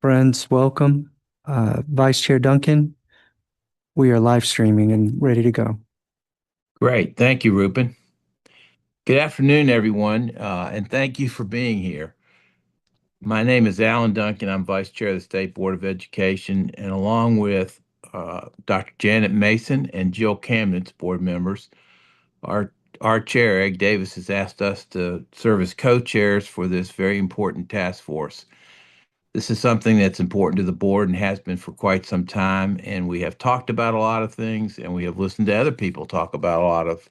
Friends, welcome. Vice Chair Duncan, we are live streaming and ready to go. Great. Thank you, Rupen. Good afternoon, everyone, and thank you for being here. My name is Alan Duncan. I'm Vice Chair of the State Board of Education, and along with Dr. Janet Mason and Jill Camden's board members, our our chair, Egg Davis, has asked us to serve as co-chairs for this very important task force. This is something that's important to the board and has been for quite some time, and we have talked about a lot of things, and we have listened to other people talk about a lot of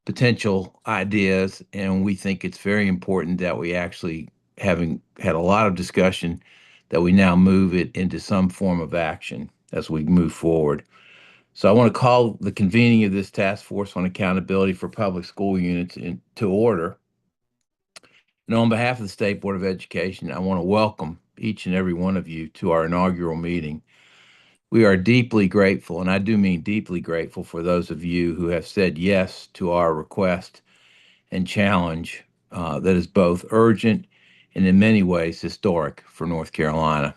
potential ideas, and we think it's very important that we actually, having had a lot of discussion, that we now move it into some form of action as we move forward. So I want to call the convening of this task force on accountability for public school units to order. And on behalf of the State Board of Education, I want to welcome each and every one of you to our inaugural meeting. We are deeply grateful, and I do mean deeply grateful, for those of you who have said yes to our request and challenge that is both urgent and in many ways historic for North Carolina.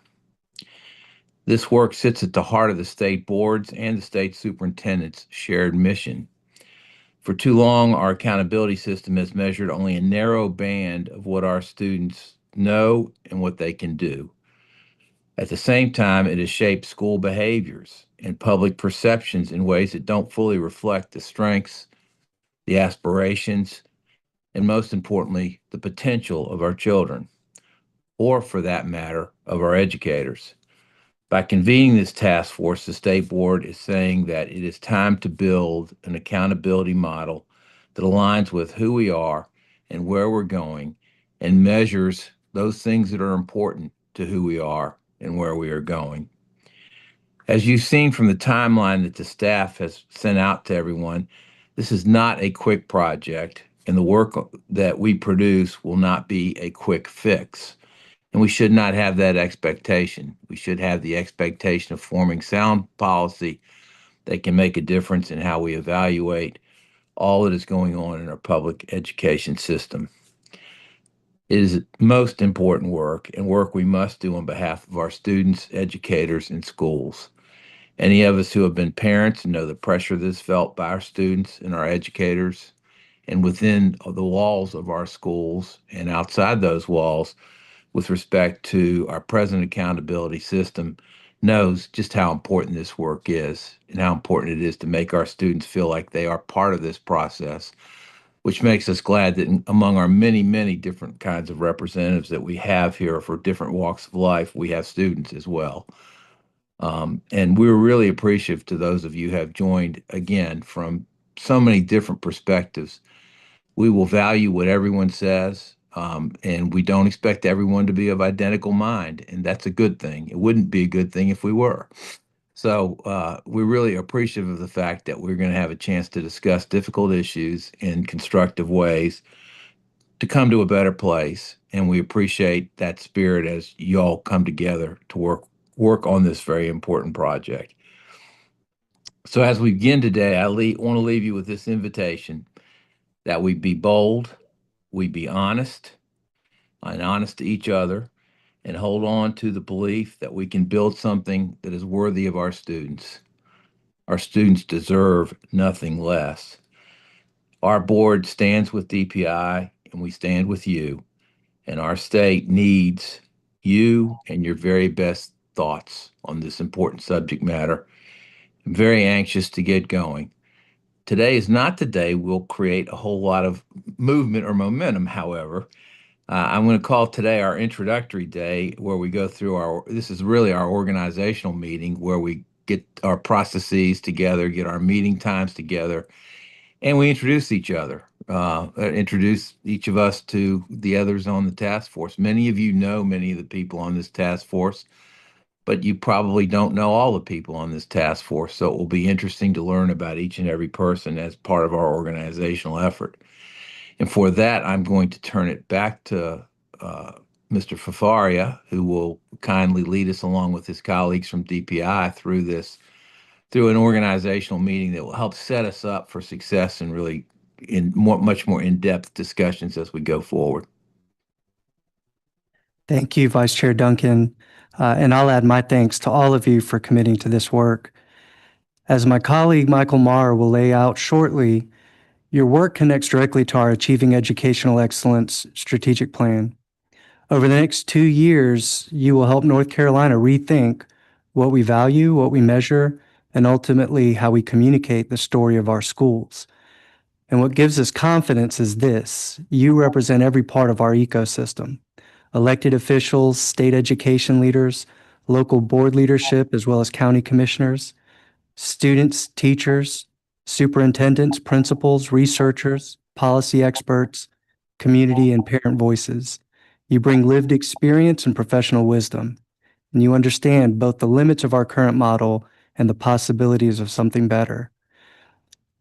This work sits at the heart of the state boards and the state superintendent's shared mission. For too long, our accountability system has measured only a narrow band of what our students know and what they can do. At the same time, it has shaped school behaviors and public perceptions in ways that don't fully reflect the strengths, the aspirations, and most importantly, the potential of our children, or for that matter, of our educators. By convening this task force, the State Board is saying that it is time to build an accountability model that aligns with who we are and where we're going and measures those things that are important to who we are and where we are going. As you've seen from the timeline that the staff has sent out to everyone, this is not a quick project, and the work that we produce will not be a quick fix. And we should not have that expectation. We should have the expectation of forming sound policy that can make a difference in how we evaluate all that is going on in our public education system. It is most important work and work we must do on behalf of our students, educators, and schools. Any of us who have been parents know the pressure that's felt by our students and our educators, and within the walls of our schools and outside those walls, with respect to our present accountability system, knows just how important this work is and how important it is to make our students feel like they are part of this process, which makes us glad that among our many, many different kinds of representatives that we have here for different walks of life, we have students as well. And we're really appreciative to those of you who have joined again from so many different perspectives. We will value what everyone says, and we don't expect everyone to be of identical mind, and that's a good thing. It wouldn't be a good thing if we were. So we're really appreciative of the fact that we're going to have a chance to discuss difficult issues in constructive ways to come to a better place. And we appreciate that spirit as you all come together to work on this very important project. So as we begin today, want to leave you with this invitation that we be bold, we be honest, and honest to each other, and hold on to the belief that we can build something that is worthy of our students. Our students deserve nothing less. Our board stands with DPI, and we stand with you, and our state needs you and your very best thoughts on this important subject matter. I'm very anxious to get going. Today is not the day we'll create a whole lot of movement or momentum, however. I'm going to call today our introductory day, where we go through this is really our organizational meeting, where we get our processes together, get our meeting times together, and we introduce each of us to the others on the task force. Many of you know many of the people on this task force, but you probably don't know all the people on this task force. So it will be interesting to learn about each and every person as part of our organizational effort. And for that, I'm going to turn it back to Mr. Fafaria, who will kindly lead us along with his colleagues from DPI through an organizational meeting that will help set us up for success and really much more in-depth discussions as we go forward. Thank you, Vice Chair Duncan. And I'll add my thanks to all of you for committing to this work. As my colleague Michael Marr will lay out shortly, your work connects directly to our Achieving Educational Excellence strategic plan. Over the next 2 years, you will help North Carolina rethink what we value, what we measure, and ultimately how we communicate the story of our schools. And what gives us confidence is this: you represent every part of our ecosystem: elected officials, state education leaders, local board leadership, as well as county commissioners, students, teachers, superintendents, principals, researchers, policy experts, community, and parent voices. You bring lived experience and professional wisdom, and you understand both the limits of our current model and the possibilities of something better.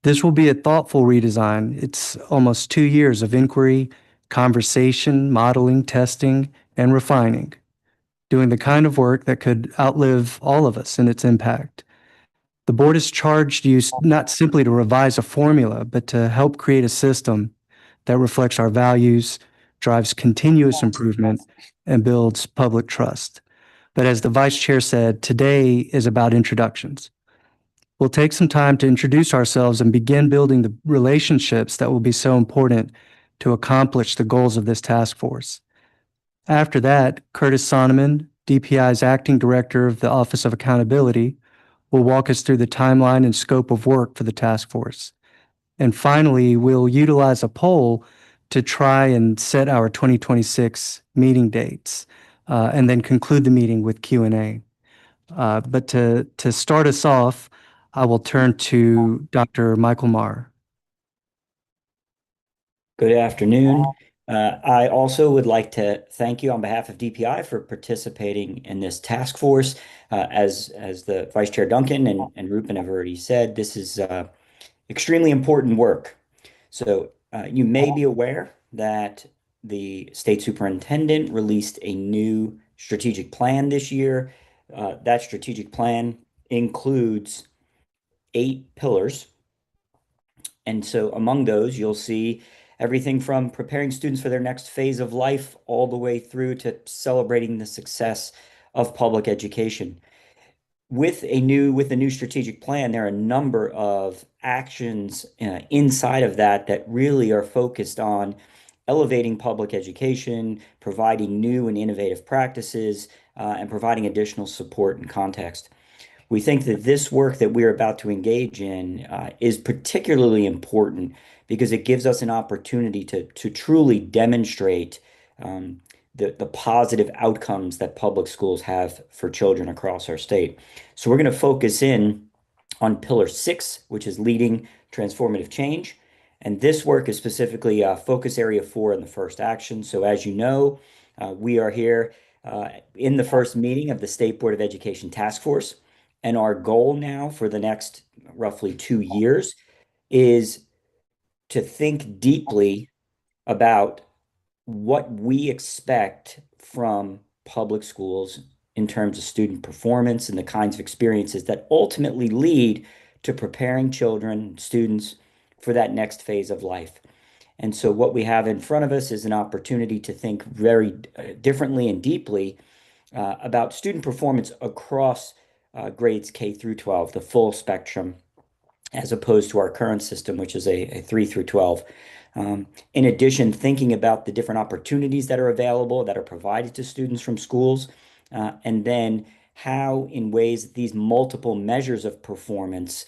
This will be a thoughtful redesign. It's almost 2 years of inquiry, conversation, modeling, testing, and refining, doing the kind of work that could outlive all of us in its impact. The board has charged you not simply to revise a formula, but to help create a system that reflects our values, drives continuous improvement, and builds public trust. But as the vice chair said, today is about introductions. We'll take some time to introduce ourselves and begin building the relationships that will be so important to accomplish the goals of this task force. After that, Curtis Sonneman, DPI's acting director of the Office of Accountability, will walk us through the timeline and scope of work for the task force. And finally, we'll utilize a poll to try and set our 2026 meeting dates, and then conclude the meeting with Q&A. But to start us off, I will turn to Dr. Michael Marr. Good afternoon. I also would like to thank you on behalf of DPI for participating in this task force. As the Vice Chair Duncan and Rupen have already said, this is extremely important work. So you may be aware that the state superintendent released a new strategic plan this year. That strategic plan includes 8 pillars. And so among those, you'll see everything from preparing students for their next phase of life all the way through to celebrating the success of public education. With the new strategic plan, there are a number of actions inside of that really are focused on elevating public education, providing new and innovative practices, and providing additional support and context. We think that this work that we're about to engage in is particularly important because it gives us an opportunity to truly demonstrate the positive outcomes that public schools have for children across our state. So we're going to focus in on Pillar 6, which is leading transformative change. And this work is specifically focus area 4 in the first action. So as you know, we are here in the first meeting of the State Board of Education Task Force. And our goal now for the next roughly 2 years is to think deeply about what we expect from public schools in terms of student performance and the kinds of experiences that ultimately lead to preparing children, students for that next phase of life. And so what we have in front of us is an opportunity to think very differently and deeply about student performance across grades K through 12, the full spectrum, as opposed to our current system, which is a 3 through 12. In addition, thinking about the different opportunities that are available, that are provided to students from schools, and then how in ways these multiple measures of performance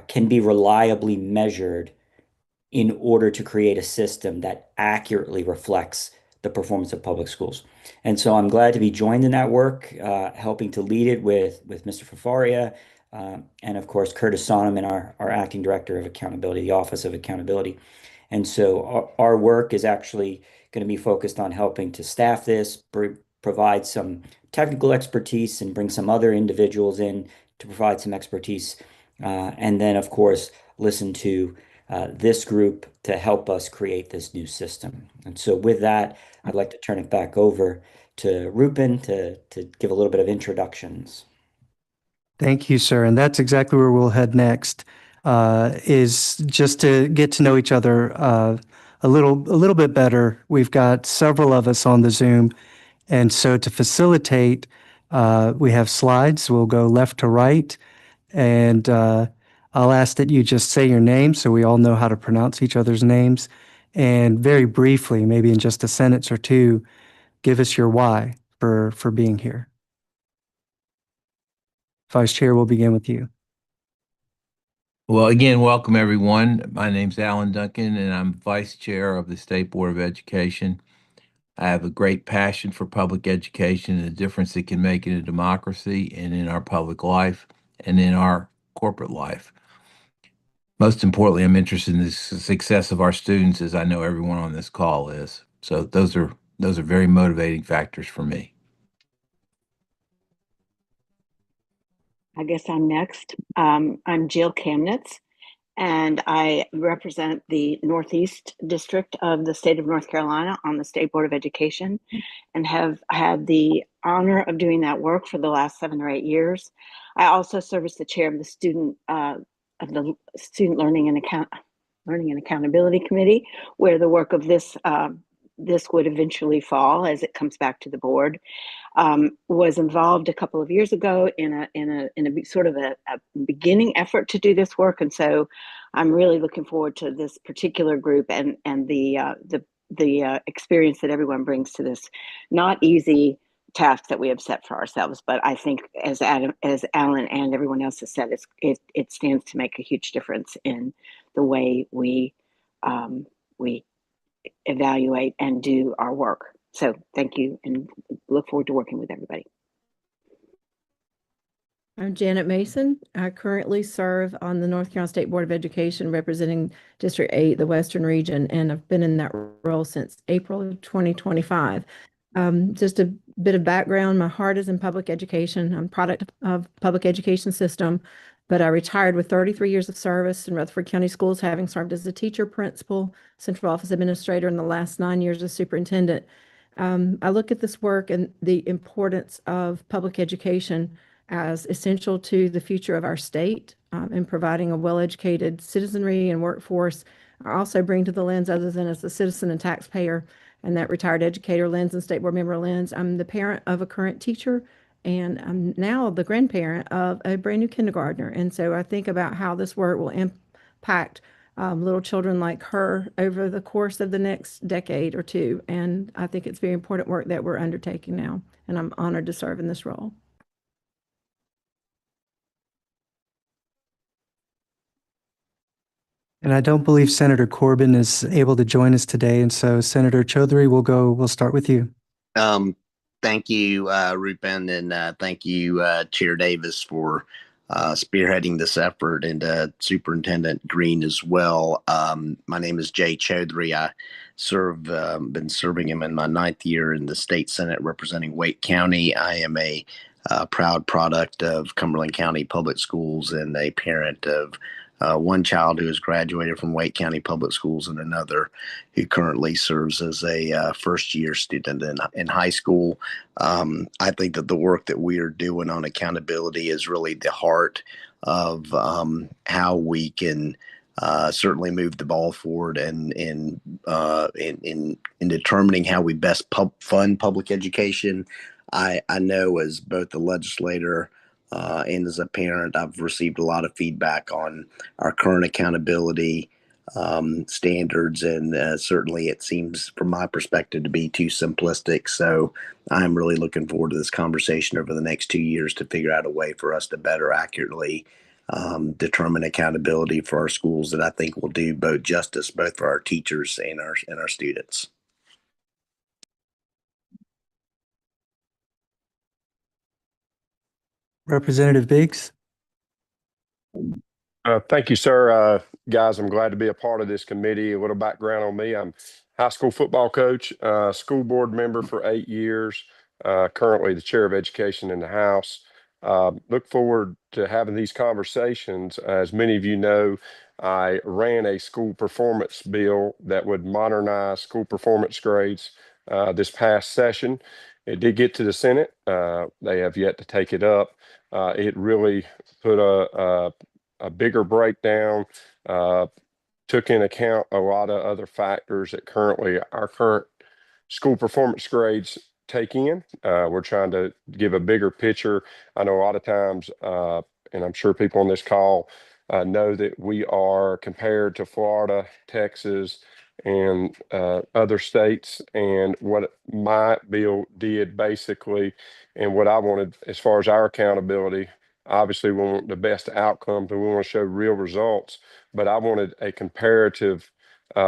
can be reliably measured in order to create a system that accurately reflects the performance of public schools. And so I'm glad to be joined in that work, helping to lead it with Mr. Fafaria, and of course, Curtis Sonneman, our acting director of accountability, the Office of Accountability. And so our work is actually going to be focused on helping to staff this, provide some technical expertise, and bring some other individuals in to provide some expertise. And then, of course, listen to this group to help us create this new system. And so with that, I'd like to turn it back over to Rupen to give a little bit of introductions. Thank you, sir. And that's exactly where we'll head next, is just to get to know each other a little bit better. We've got several of us on the Zoom. And so to facilitate, We have slides. We'll go left to right. And I'll ask that you just say your name so we all know how to pronounce each other's names. And very briefly, maybe in just a sentence or two, give us your why for being here. Vice Chair, we'll begin with you. Well, again, welcome everyone. My name's Alan Duncan, and I'm Vice Chair of the State Board of Education. I have a great passion for public education and the difference it can make in a democracy and in our public life and in our corporate life. Most importantly, I'm interested in the success of our students, as I know everyone on this call is. So those are very motivating factors for me. I guess I'm next. I'm Jill Kamnitz, and I represent the Northeast District of the state of North Carolina on the State Board of Education, and have had the honor of doing that work for the last 7 or 8 years. I also serve as the chair of the Student Learning and Accountability Committee, where the work of this would eventually fall as it comes back to the board. Was involved a couple of years ago in a sort of a beginning effort to do this work, and so I'm really looking forward to this particular group and the experience that everyone brings to this not easy task that we have set for ourselves. But I think, as Alan and everyone else has said, it stands to make a huge difference in the way we evaluate and do our work. So thank you, and look forward to working with everybody. I'm Janet Mason. I currently serve on the North Carolina State Board of Education representing District 8, the Western region, and I've been in that role since April of 2025. Just a bit of background, my heart is in public education. I'm a product of public education system, but I retired with 33 years of service in Rutherford County Schools, having served as a teacher, principal, central office administrator, and the last 9 years as superintendent. I look at this work and the importance of public education as essential to the future of our state in providing a well-educated citizenry and workforce. I also bring to the lens, other than as a citizen and taxpayer, and that retired educator lens and state board member lens. I'm the parent of a current teacher, and I'm now the grandparent of a brand new kindergartner. And so I think about how this work will impact little children like her over the course of the next decade or two. And I think it's very important work that we're undertaking now, and I'm honored to serve in this role. And I don't believe Senator Corbin is able to join us today. And so, Senator Chaudhary, we'll start with you. Thank you, Rupen, and thank you, Chair Davis, for spearheading this effort, and Superintendent Green as well. My name is Jay Chaudhary. I been serving him in my 9th year in the state Senate representing Wake County. I am a proud product of Cumberland County Public Schools and a parent of one child who has graduated from Wake County Public Schools and another who currently serves as a first-year student in high school. I think that the work that we are doing on accountability is really the heart of how we can certainly move the ball forward and in determining how we best fund public education. I know, as both a legislator and as a parent, I've received a lot of feedback on our current accountability standards, and certainly it seems, from my perspective, to be too simplistic. So I'm really looking forward to this conversation over the next 2 years to figure out a way for us to better accurately determine accountability for our schools that I think will do justice both for our teachers and our students. Representative Biggs. Thank you, sir. Guys, I'm glad to be a part of this committee. A little background on me. I'm high school football coach, school board member for 8 years, currently the chair of education in the House. Look forward to having these conversations. As many of you know, I ran a school performance bill that would modernize school performance grades this past session. It did get to the Senate. They have yet to take it up. It really put a bigger breakdown, took in account a lot of other factors that our current school performance grades take in. We're trying to give a bigger picture. I know a lot of times, and I'm sure people on this call know that we are compared to Florida, Texas, and other states. And what my bill did basically, and what I wanted as far as our accountability, obviously we want the best outcomes and we want to show real results, but I wanted a comparative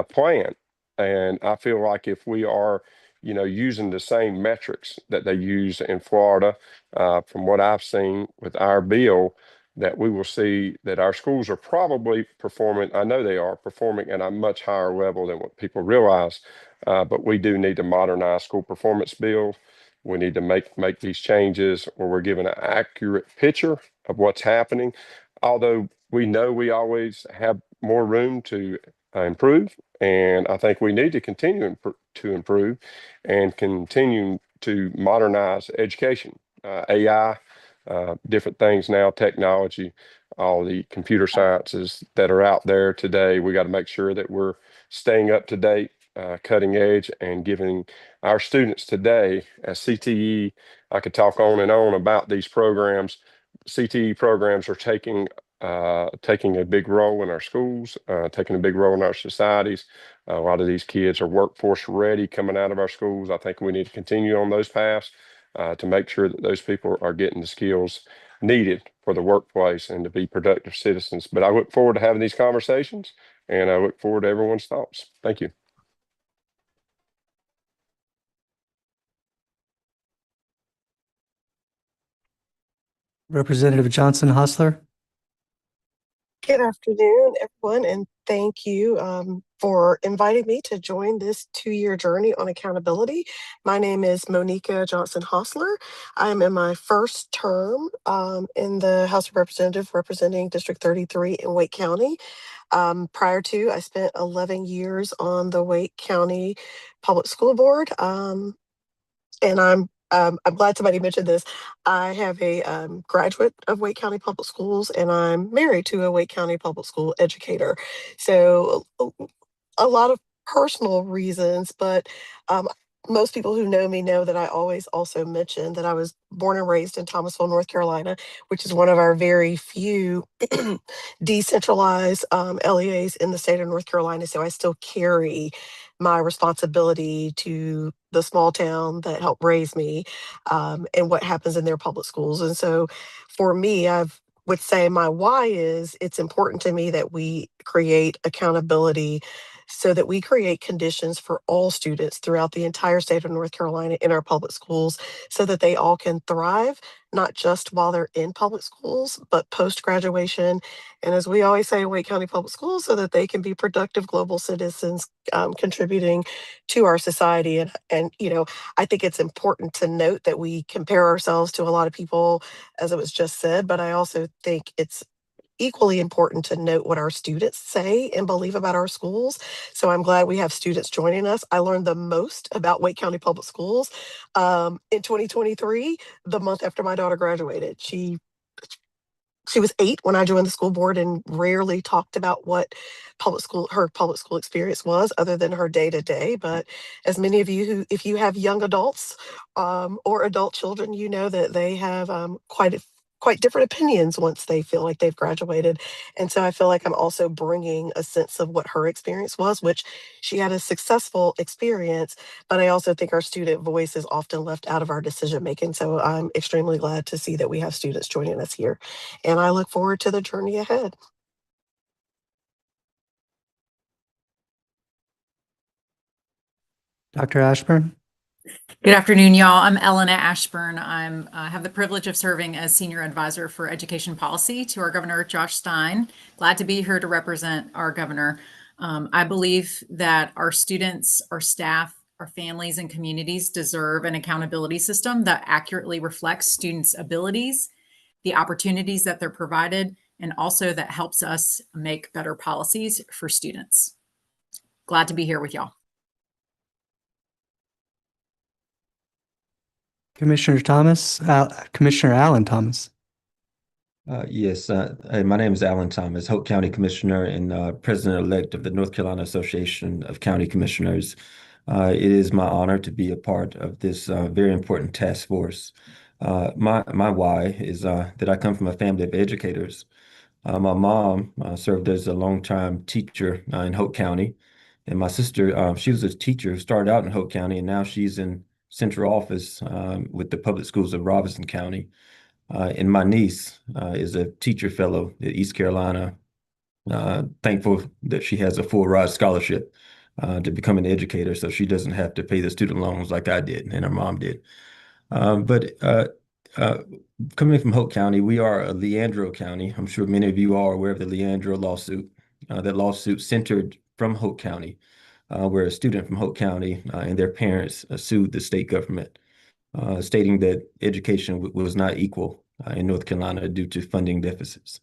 plan. And I feel like if we are, using the same metrics that they use in Florida, from what I've seen with our bill, that we will see that our schools are probably performing. I know they are performing at a much higher level than what people realize. But we do need to modernize school performance bill. We need to make these changes where we're given an accurate picture of what's happening. Although we know we always have more room to improve, and I think we need to continue to improve and continue to modernize education, AI, different things now, technology, all the computer sciences that are out there today. We got to make sure that we're staying up to date, cutting edge, and giving our students today as CTE. I could talk on and on about these programs. CTE programs are taking a big role in our schools, taking a big role in our societies. A lot of these kids are workforce ready coming out of our schools. I think we need to continue on those paths to make sure that those people are getting the skills needed for the workplace and to be productive citizens. But I look forward to having these conversations, and I look forward to everyone's thoughts. Thank you. Representative Johnson Hostler. Good afternoon, everyone, and thank you for inviting me to join this 2-year journey on accountability. My name is Monica Johnson Hostler. I'm in my first term in the House of Representatives representing District 33 in Wake County. Prior to, I spent 11 years on the Wake County Public School Board, and I'm glad somebody mentioned this. I have a graduate of Wake County Public Schools, and I'm married to a Wake County Public School educator. So a lot of personal reasons, but most people who know me know that I always also mention that I was born and raised in Thomasville, North Carolina, which is one of our very few decentralized LEAs in the state of North Carolina. So I still carry my responsibility to the small town that helped raise me and what happens in their public schools. And so for me, would say my why is it's important to me that we create accountability so that we create conditions for all students throughout the entire state of North Carolina in our public schools so that they all can thrive, not just while they're in public schools, but post-graduation. And as we always say in Wake County Public Schools, so that they can be productive global citizens contributing to our society. And I think it's important to note that we compare ourselves to a lot of people, as it was just said, but I also think it's equally important to note what our students say and believe about our schools. So I'm glad we have students joining us. I learned the most about Wake County Public Schools in 2023, the month after my daughter graduated. She was 8 when I joined the school board and rarely talked about what her public school experience was other than her day to day. But as many of you if you have young adults or adult children, you know that they have quite different opinions once they feel like they've graduated. And so I feel like I'm also bringing a sense of what her experience was, which she had a successful experience, but I also think our student voice is often left out of our decision making. So I'm extremely glad to see that we have students joining us here, and I look forward to the journey ahead. Dr. Ashburn. Good afternoon, y'all. I'm Elena Ashburn. I have the privilege of serving as Senior Advisor for Education Policy to our Governor, Josh Stein. Glad to be here to represent our governor. I believe that our students, our staff, our families, and communities deserve an accountability system that accurately reflects students' abilities, the opportunities that they're provided, and also that helps us make better policies for students. Glad to be here with y'all. Commissioner Alan Thomas. Yes, my name is Alan Thomas, Hope County Commissioner and President-elect of the North Carolina Association of County Commissioners. It is my honor to be a part of this very important task force. My why is that I come from a family of educators. My mom served as a longtime teacher in Hope County, and my sister, she was a teacher who started out in Hope County, and now she's in central office with the public schools of Robinson County. And my niece is a teacher fellow at East Carolina. Thankful that she has a full ride scholarship to become an educator, so she doesn't have to pay the student loans like I did and her mom did. But coming from Hope County, we are a Leandro County. I'm sure many of you are aware of the Leandro lawsuit. That lawsuit centered from Hope County, where a student from Hope County and their parents sued the state government, stating that education was not equal in North Carolina due to funding deficits.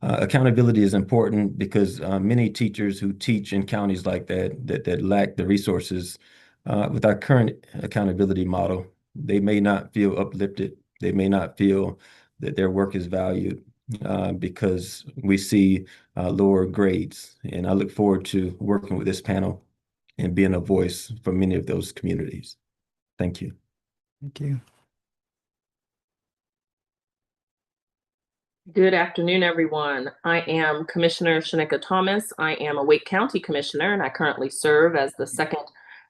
Accountability is important because many teachers who teach in counties like that lack the resources, with our current accountability model, they may not feel uplifted. They may not feel that their work is valued because we see lower grades. And I look forward to working with this panel and being a voice for many of those communities. Thank you. Thank you. Good afternoon, everyone. I am Commissioner Shanika Thomas. I am a Wake County Commissioner, and I currently serve as the second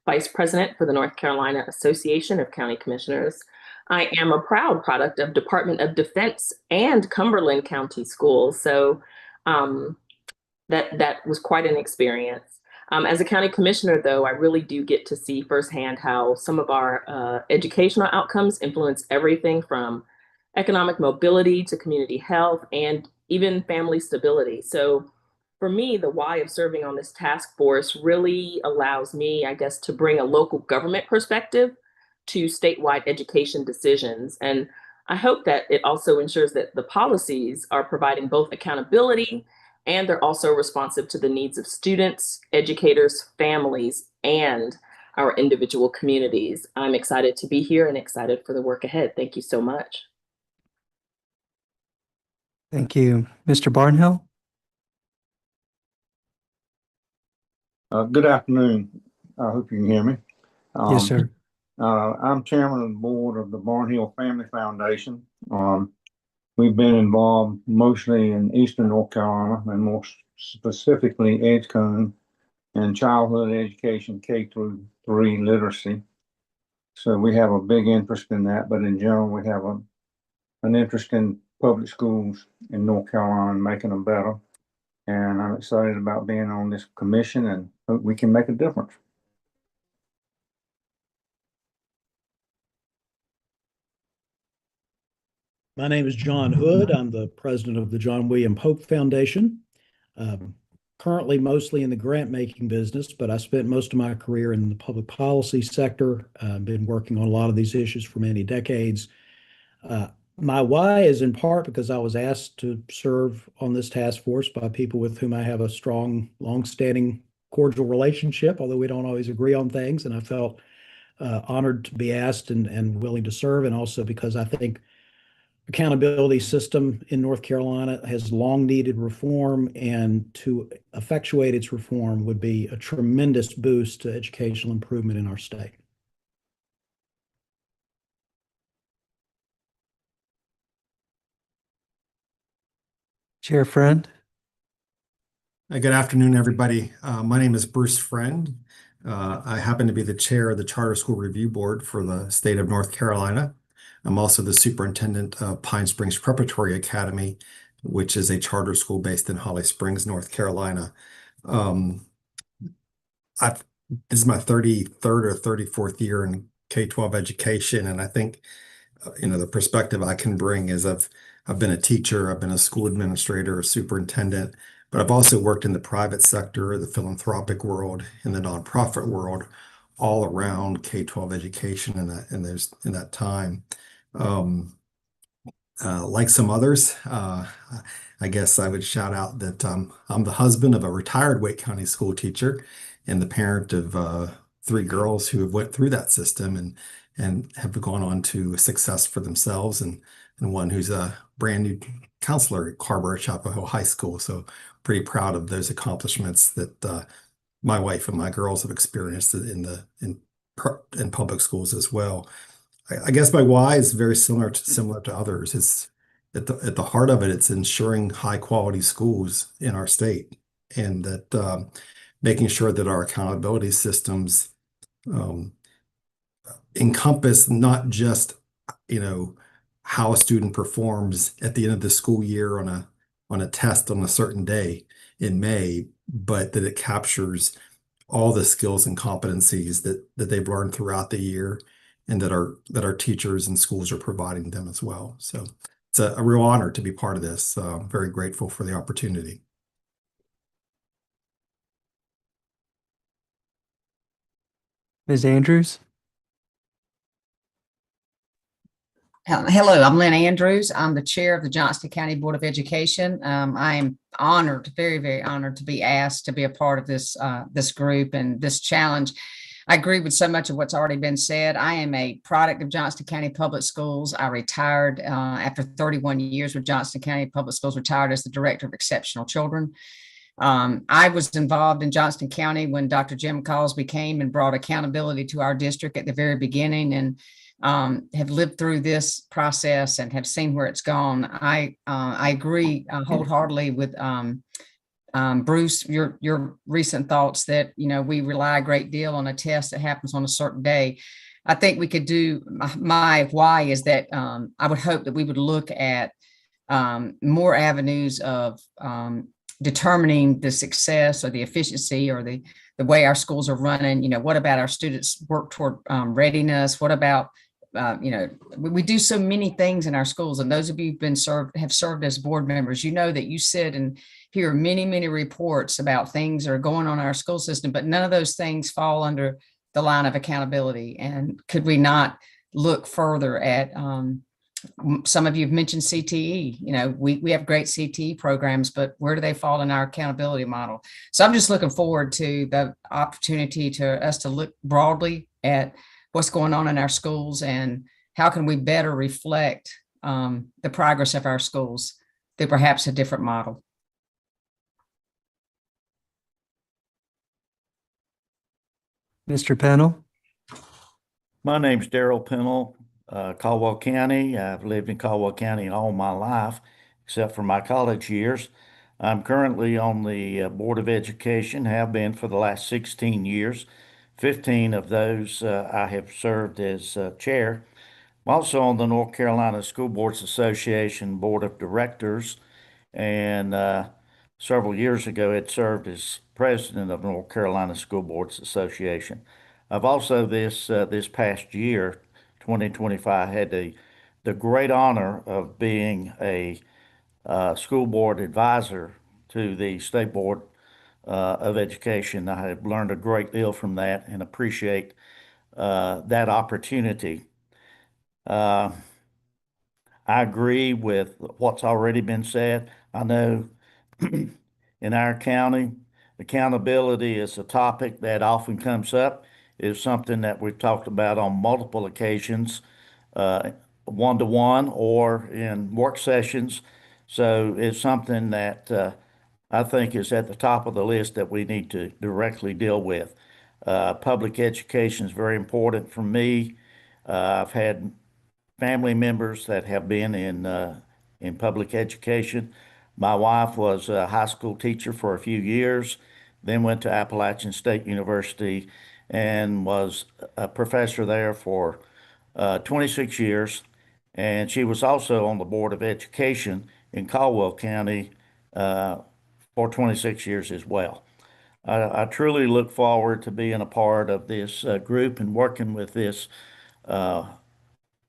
Vice President for the North Carolina Association of County Commissioners. I am a proud product of Department of Defense and Cumberland County Schools, so that was quite an experience. As a county commissioner, though, I really do get to see firsthand how some of our educational outcomes influence everything from economic mobility to community health and even family stability. So for me, the why of serving on this task force really allows me, I guess, to bring a local government perspective to statewide education decisions. And I hope that it also ensures that the policies are providing both accountability and they're also responsive to the needs of students, educators, families, and our individual communities. I'm excited to be here and excited for the work ahead. Thank you so much. Thank you. Mr. Barnhill? Good afternoon. I hope you can hear me. Yes, sir. I'm chairman of the board of the Barnhill Family Foundation. We've been involved mostly in Eastern North Carolina and more specifically Edgecombe and childhood education, K-3 literacy. So we have a big interest in that, but in general, we have an interest in public schools in North Carolina and making them better. And I'm excited about being on this commission and hope we can make a difference. My name is John Hood. I'm the president of the John William Pope Foundation. Currently mostly in the grant making business, but I spent most of my career in the public policy sector. Been working on a lot of these issues for many decades. My why is in part because I was asked to serve on this task force by people with whom I have a strong, long-standing, cordial relationship, although we don't always agree on things. And I felt honored to be asked and willing to serve. And also because I think accountability system in North Carolina has long needed reform, and to effectuate its reform would be a tremendous boost to educational improvement in our state. Chair Friend? Good afternoon, everybody. My name is Bruce Friend. I happen to be the chair of the Charter School Review Board for the state of North Carolina. I'm also the superintendent of Pine Springs Preparatory Academy, which is a charter school based in Holly Springs, North Carolina. This is my 33rd or 34th year in K-12 education, and I think the perspective I can bring is I've been a teacher, I've been a school administrator, a superintendent, but I've also worked in the private sector, the philanthropic world, in the nonprofit world, all around K-12 education in that time. Like some others, I guess I would shout out that I'm the husband of a retired Wake County school teacher and the parent of 3 girls who have went through that system and have gone on to success for themselves, and one who's a brand new counselor at Carrboro Chapel Hill High School. So pretty proud of those accomplishments that my wife and my girls have experienced it in public schools as well. I guess my why is very similar to others. It's at the heart of it, it's ensuring high quality schools in our state, and that making sure that our accountability systems um, encompass not just, how a student performs at the end of the school year on a test on a certain day in May, but that it captures all the skills and competencies that they've learned throughout the year, and that our teachers and schools are providing them as well. So it's a real honor to be part of this. I'm very grateful for the opportunity. Ms. Andrews? Hello, I'm Lynn Andrews. I'm the chair of the Johnston County Board of Education. I am honored, very, very honored to be asked to be a part of this group and this challenge. I agree with so much of what's already been said. I am a product of Johnston County Public Schools. I retired after 31 years with Johnston County Public Schools, retired as the director of exceptional children. I was involved in Johnston County when Dr. Jim Cosby came and brought accountability to our district at the very beginning, and have lived through this process and have seen where it's gone. I agree wholeheartedly with Bruce, your recent thoughts that, we rely a great deal on a test that happens on a certain day. I think we could do, my why is that I would hope that we would look at more avenues of determining the success or the efficiency or the way our schools are running. What about our students' work toward readiness? What about we do so many things in our schools, and those of you who've have served as board members, that you sit and hear many, many reports about things that are going on in our school system, but none of those things fall under the line of accountability. And could we not look further at, some of you have mentioned CTE, we have great CTE programs, but where do they fall in our accountability model? So I'm just looking forward to the opportunity to us to look broadly at what's going on in our schools and how can we better reflect the progress of our schools through perhaps a different model. Mr. Pennell? My name's Daryl Pennell, Caldwell County. I've lived in Caldwell County all my life, except for my college years. I'm currently on the Board of Education, have been for the last 16 years. 15 of those I have served as chair. I'm also on the North Carolina School Boards Association Board of Directors, and several years ago had served as president of North Carolina School Boards Association. I've also this past year, 2025, had the great honor of being a school board advisor to the State Board of Education. I have learned a great deal from that and appreciate that opportunity. I agree with what's already been said. I know in our county, accountability is a topic that often comes up. It's something that we've talked about on multiple occasions, one-to-one or in work sessions. So it's something that I think is at the top of the list that we need to directly deal with. Public education is very important for me. I've had family members that have been in public education. My wife was a high school teacher for a few years, then went to Appalachian State University and was a professor there for 26 years. And she was also on the Board of Education in Caldwell County for 26 years as well. I truly look forward to being a part of this group and working with this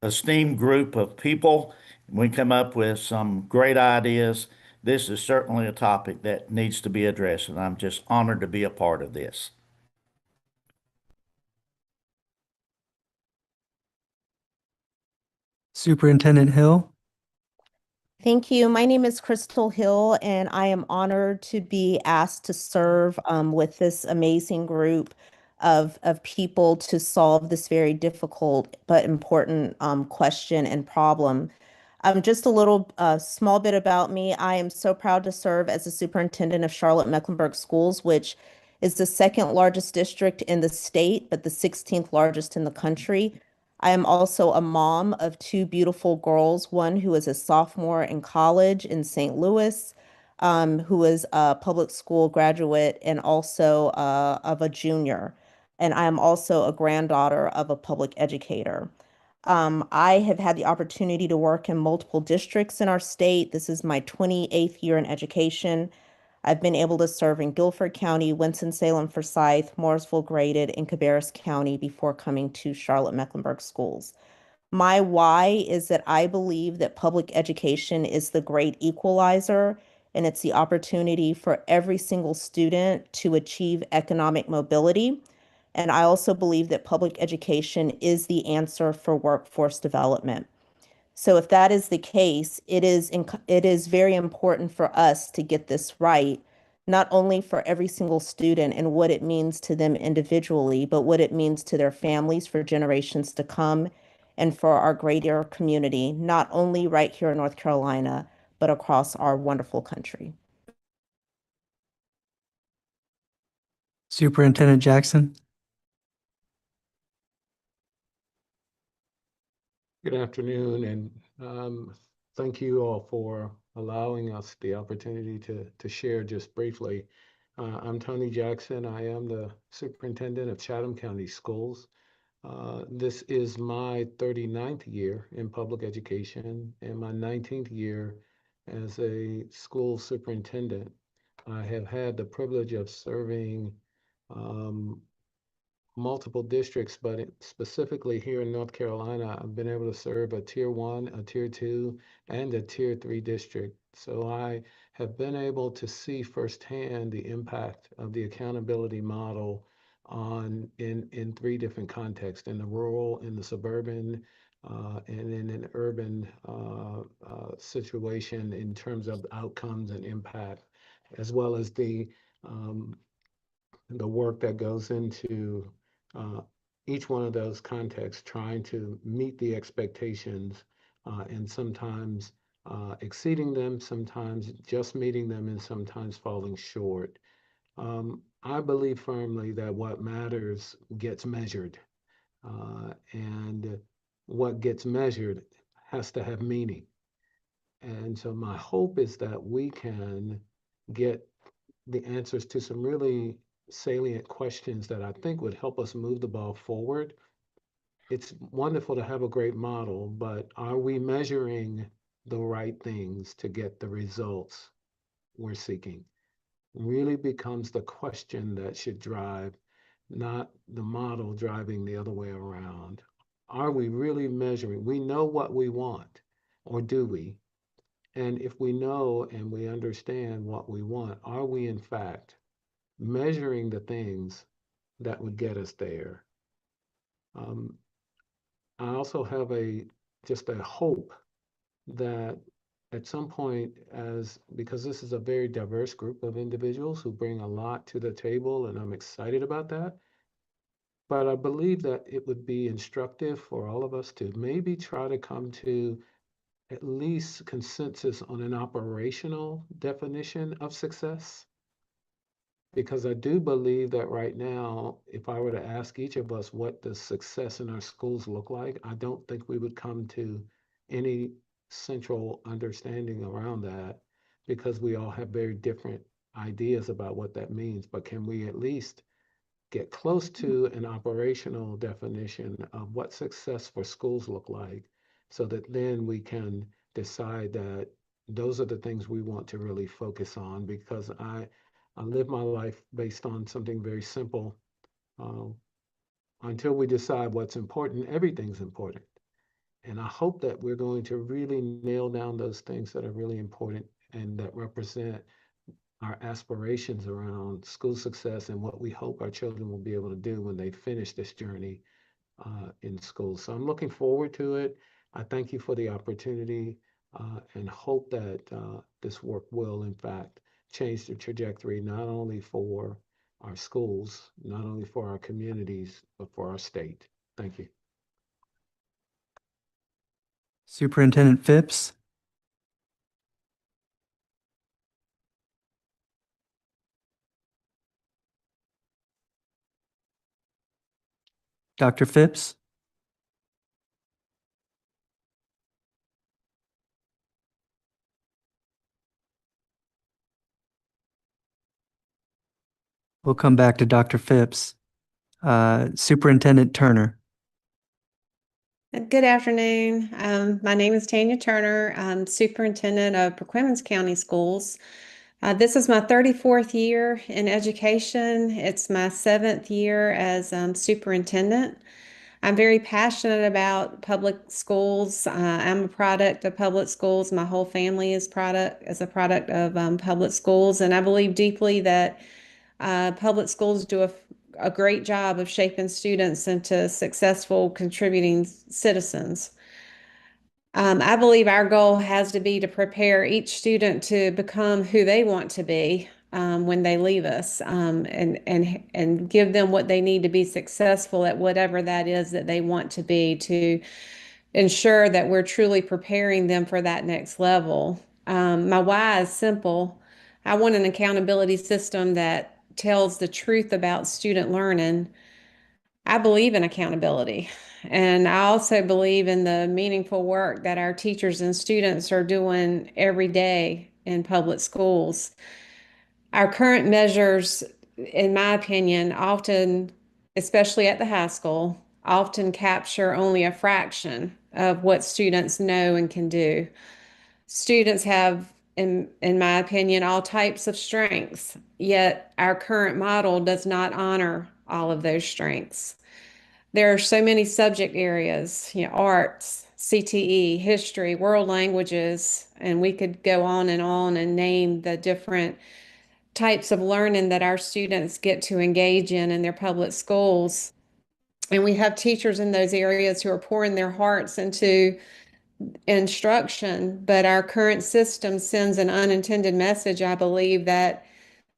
esteemed group of people. We come up with some great ideas. This is certainly a topic that needs to be addressed, and I'm just honored to be a part of this. Superintendent Hill? Thank you. My name is Crystal Hill, and I am honored to be asked to serve with this amazing group of people to solve this very difficult but important question and problem. Just a little small bit about me. I am so proud to serve as the superintendent of Charlotte-Mecklenburg Schools, which is the second largest district in the state, but the 16th largest in the country. I am also a mom of two beautiful girls, one who is a sophomore in college in St. Louis, who is a public school graduate and also of a junior. And I am also a granddaughter of a public educator. I have had the opportunity to work in multiple districts in our state. This is my 28th year in education. I've been able to serve in Guilford County, Winston-Salem, Forsyth, Mooresville, Graded, and Cabarrus County before coming to Charlotte-Mecklenburg schools. My why is that I believe that public education is the great equalizer, and it's the opportunity for every single student to achieve economic mobility. And I also believe that public education is the answer for workforce development. So if that is the case, it is very important for us to get this right, not only for every single student and what it means to them individually, but what it means to their families for generations to come and for our greater community, not only right here in North Carolina, but across our wonderful country. Superintendent Jackson. Good afternoon, and thank you all for allowing us the opportunity to share just briefly. I'm Tony Jackson. I am the superintendent of Chatham County Schools. This is my 39th year in public education and my 19th year as a school superintendent. I have had the privilege of serving multiple districts, but specifically here in North Carolina, I've been able to serve a Tier 1, a Tier 2, and a Tier 3 district. So I have been able to see firsthand the impact of the accountability model in three different contexts: in the rural, in the suburban, and in an urban situation in terms of outcomes and impact, as well as the work that goes into each one of those contexts, trying to meet the expectations and sometimes exceeding them, sometimes just meeting them, and sometimes falling short. I believe firmly that what matters gets measured, and what gets measured has to have meaning. And so my hope is that we can get the answers to some really salient questions that I think would help us move the ball forward. It's wonderful to have a great model, but are we measuring the right things to get the results we're seeking? Really becomes the question that should drive, not the model driving the other way around. Are we really measuring? We know what we want, or do we? And if we know and we understand what we want, are we in fact measuring the things that would get us there? I also have just a hope that at some point, because this is a very diverse group of individuals who bring a lot to the table, and I'm excited about that. But I believe that it would be instructive for all of us to maybe try to come to at least consensus on an operational definition of success. Because I do believe that right now, if I were to ask each of us what does success in our schools look like, I don't think we would come to any central understanding around that, because we all have very different ideas about what that means. But can we at least get close to an operational definition of what success for schools look like, so that then we can decide that those are the things we want to really focus on? Because I live my life based on something very simple. Until we decide what's important, everything's important. And I hope that we're going to really nail down those things that are really important and that represent our aspirations around school success and what we hope our children will be able to do when they finish this journey in school. So I'm looking forward to it. I thank you for the opportunity and hope that this work will, in fact, change the trajectory, not only for our schools, not only for our communities, but for our state. Thank you. Superintendent Phipps. Dr. Phipps? We'll come back to Dr. Phipps. Superintendent Turner. Good afternoon. My name is Tanya Turner. I'm superintendent of Perquimans County Schools. This is my 34th year in education. It's my 7th year as superintendent. I'm very passionate about public schools. I'm a product of public schools. My whole family is a product of public schools, and I believe deeply that public schools do a great job of shaping students into successful, contributing citizens. I believe our goal has to be to prepare each student to become who they want to be when they leave us, and give them what they need to be successful at whatever that is that they want to be, to ensure that we're truly preparing them for that next level. My why is simple. I want an accountability system that tells the truth about student learning. I believe in accountability, and I also believe in the meaningful work that our teachers and students are doing every day in public schools. Our current measures, in my opinion, often, especially at the high school, often capture only a fraction of what students know and can do. Students have, in my opinion, all types of strengths, yet our current model does not honor all of those strengths. There are so many subject areas, arts, CTE, history, world languages, and we could go on and name the different types of learning that our students get to engage in their public schools. And we have teachers in those areas who are pouring their hearts into instruction, but our current system sends an unintended message, I believe, that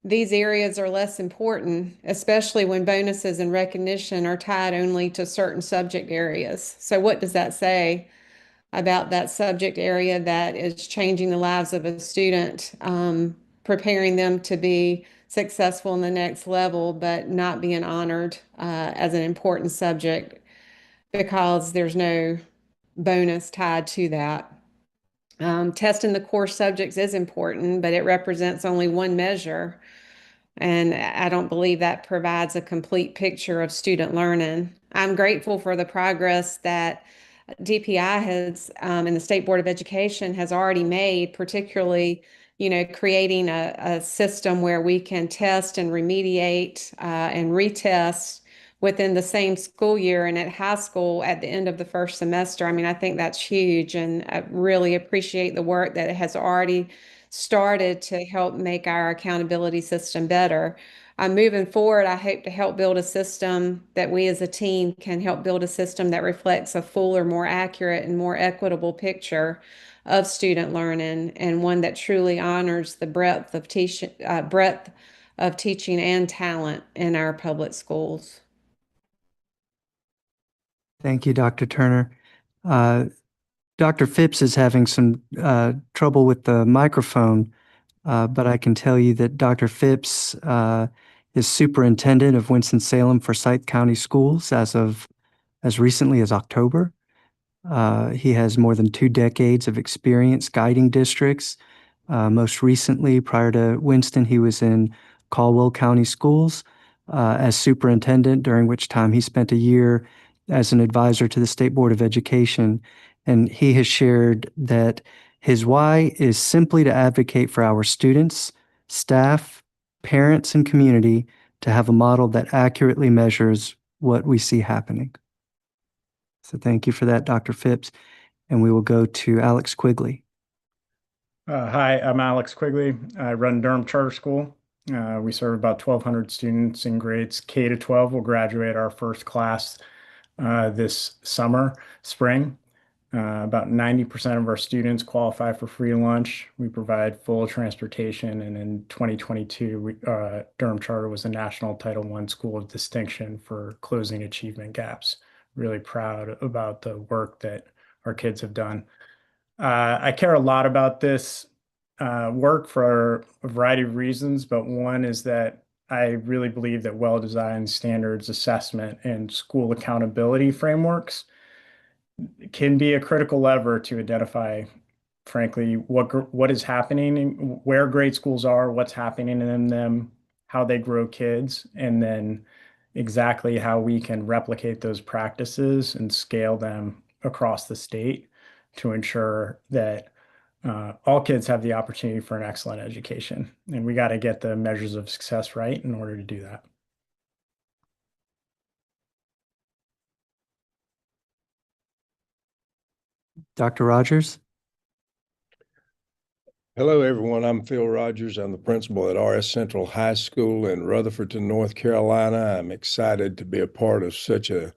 these areas are less important, especially when bonuses and recognition are tied only to certain subject areas. So what does that say about that subject area that is changing the lives of a student, preparing them to be successful in the next level, but not being honored as an important subject because there's no bonus tied to that? Testing the core subjects is important, but it represents only one measure. And I don't believe that provides a complete picture of student learning. I'm grateful for the progress that DPI has, and the State Board of Education has already made, particularly, creating a system where we can test and remediate and retest within the same school year, and at high school at the end of the first semester. I mean, I think that's huge, and I really appreciate the work that has already started to help make our accountability system better. Moving forward, I hope to help build a system that we as a team can help build a system that reflects a fuller, more accurate, and more equitable picture of student learning, and one that truly honors the breadth of teaching and talent in our public schools. Thank you, Dr. Turner. Dr. Phipps is having some trouble with the microphone, but I can tell you that Dr. Phipps is superintendent of Winston-Salem Forsyth County Schools as recently as October. He has more than 2 decades of experience guiding districts. Most recently, prior to Winston, he was in Caldwell County Schools as superintendent, during which time he spent a year as an advisor to the State Board of Education. And he has shared that his why is simply to advocate for our students, staff, parents, and community to have a model that accurately measures what we see happening. So thank you for that, Dr. Phipps. And we will go to Alex Quigley. Hi, I'm Alex Quigley. I run Durham Charter School. We serve about 1,200 students in grades K to 12. We'll graduate our first class this spring. About 90% of our students qualify for free lunch. We provide full transportation, and in 2022, Durham Charter was a National Title I School of Distinction for closing achievement gaps. Really proud about the work that our kids have done. I care a lot about this work for a variety of reasons, but one is that I really believe that well-designed standards assessment and school accountability frameworks can be a critical lever to identify, frankly, what is happening, where grade schools are, what's happening in them, how they grow kids, and then exactly how we can replicate those practices and scale them across the state to ensure that all kids have the opportunity for an excellent education. And we got to get the measures of success right in order to do that. Dr. Rogers? Hello, everyone. I'm Phil Rogers. I'm the principal at RS Central High School in Rutherfordton, North Carolina. I'm excited to be a part of such a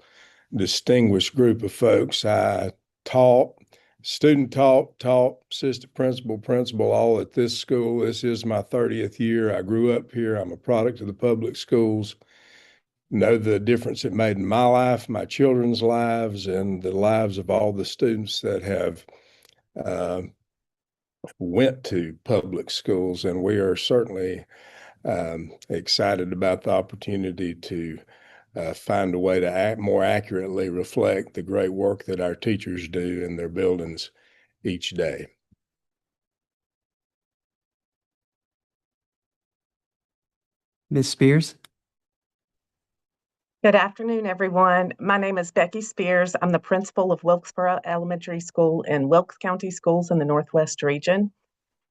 distinguished group of folks. I taught, student taught, assistant principal, all at this school. This is my 30th year. I grew up here. I'm a product of the public schools. Know the difference it made in my life, my children's lives, and the lives of all the students that have went to public schools. And we are certainly excited about the opportunity to find a way to more accurately reflect the great work that our teachers do in their buildings each day. Ms. Spears? Good afternoon, everyone. My name is Becky Spears. I'm the principal of Wilkesboro Elementary School in Wilkes County Schools in the Northwest region.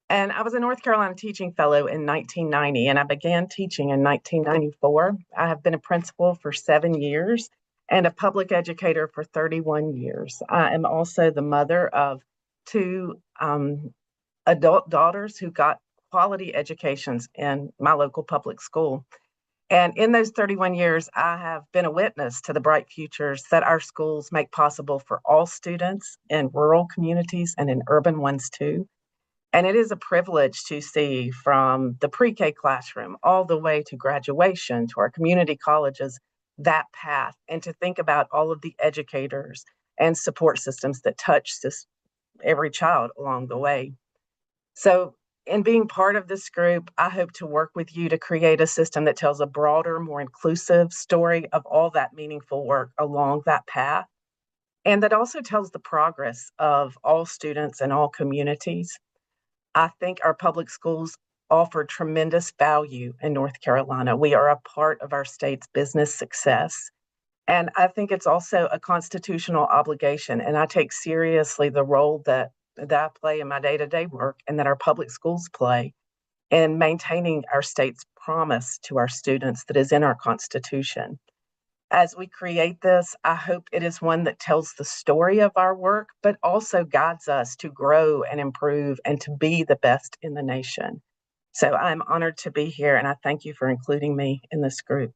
And I was a North Carolina Teaching Fellow in 1990, and I began teaching in 1994. I have been a principal for 7 years and a public educator for 31 years. I am also the mother of 2 adult daughters who got quality educations in my local public school. And in those 31 years, I have been a witness to the bright futures that our schools make possible for all students in rural communities and in urban ones too. And it is a privilege to see from the pre-K classroom all the way to graduation to our community colleges, that path, and to think about all of the educators and support systems that touch every child along the way. So in being part of this group, I hope to work with you to create a system that tells a broader, more inclusive story of all that meaningful work along that path, and that also tells the progress of all students and all communities. I think our public schools offer tremendous value in North Carolina. We are a part of our state's business success. And I think it's also a constitutional obligation. And I take seriously the role that I play in my day-to-day work and that our public schools play in maintaining our state's promise to our students that is in our Constitution. As we create this, I hope it is one that tells the story of our work, but also guides us to grow and improve and to be the best in the nation. So I'm honored to be here, and I thank you for including me in this group.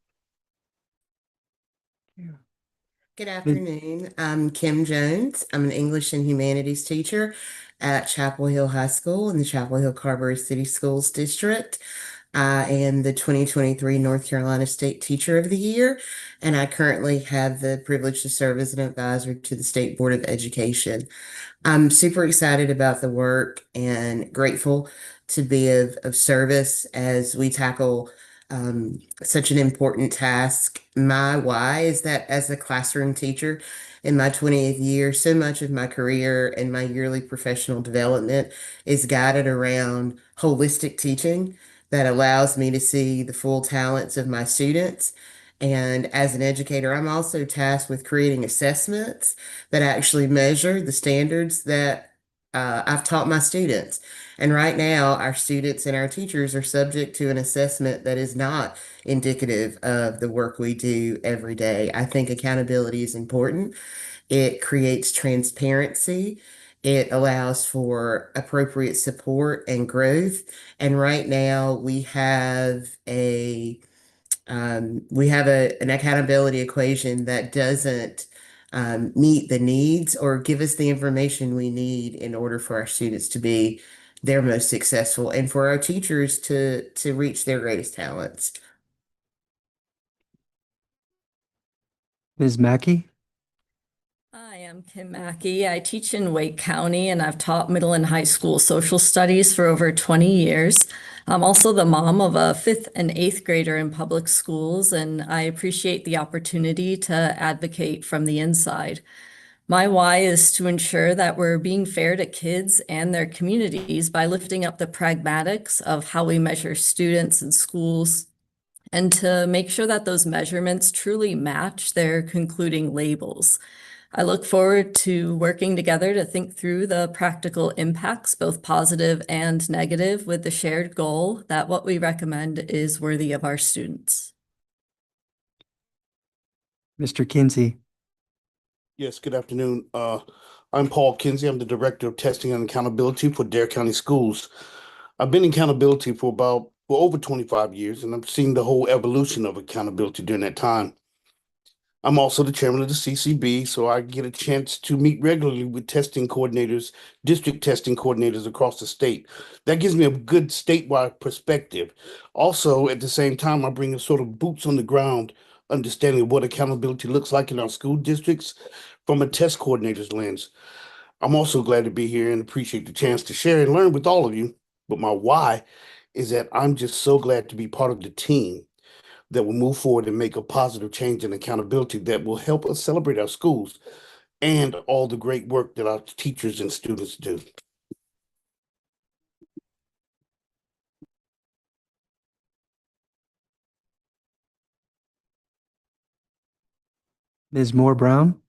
Good afternoon. I'm Kim Jones. I'm an English and Humanities teacher at Chapel Hill High School in the Chapel Hill Carberry City Schools District. I am the 2023 North Carolina State Teacher of the Year, and I currently have the privilege to serve as an advisor to the State Board of Education. I'm super excited about the work and grateful to be of service as we tackle such an important task. My why is that as a classroom teacher in my 20th year, so much of my career and my yearly professional development is guided around holistic teaching that allows me to see the full talents of my students. And as an educator, I'm also tasked with creating assessments that actually measure the standards that I've taught my students. And right now, our students and our teachers are subject to an assessment that is not indicative of the work we do every day. I think accountability is important. It creates transparency. It allows for appropriate support and growth. And right now, we have an accountability equation that doesn't meet the needs or give us the information we need in order for our students to be their most successful and for our teachers to reach their greatest talents. Ms. Mackey? Hi, I'm Kim Mackey. I teach in Wake County and I've taught middle and high school social studies for over 20 years. I'm also the mom of a 5th and 8th grader in public schools, and I appreciate the opportunity to advocate from the inside. My why is to ensure that we're being fair to kids and their communities by lifting up the pragmatics of how we measure students and schools, and to make sure that those measurements truly match their concluding labels. I look forward to working together to think through the practical impacts, both positive and negative, with the shared goal that what we recommend is worthy of our students. Mr. Kinsey. Yes, good afternoon. I'm Paul Kinsey. I'm the Director of Testing and Accountability for Dare County Schools. I've been in accountability for over 25 years, and I've seen the whole evolution of accountability during that time. I'm also the chairman of the CCB, so I get a chance to meet regularly with testing coordinators, district testing coordinators across the state. That gives me a good statewide perspective. Also, at the same time, I bring a sort of boots on the ground understanding of what accountability looks like in our school districts from a test coordinator's lens. I'm also glad to be here and appreciate the chance to share and learn with all of you. But my why is that I'm just so glad to be part of the team that will move forward and make a positive change in accountability that will help us celebrate our schools and all the great work that our teachers and students do. Ms. Moore Brown.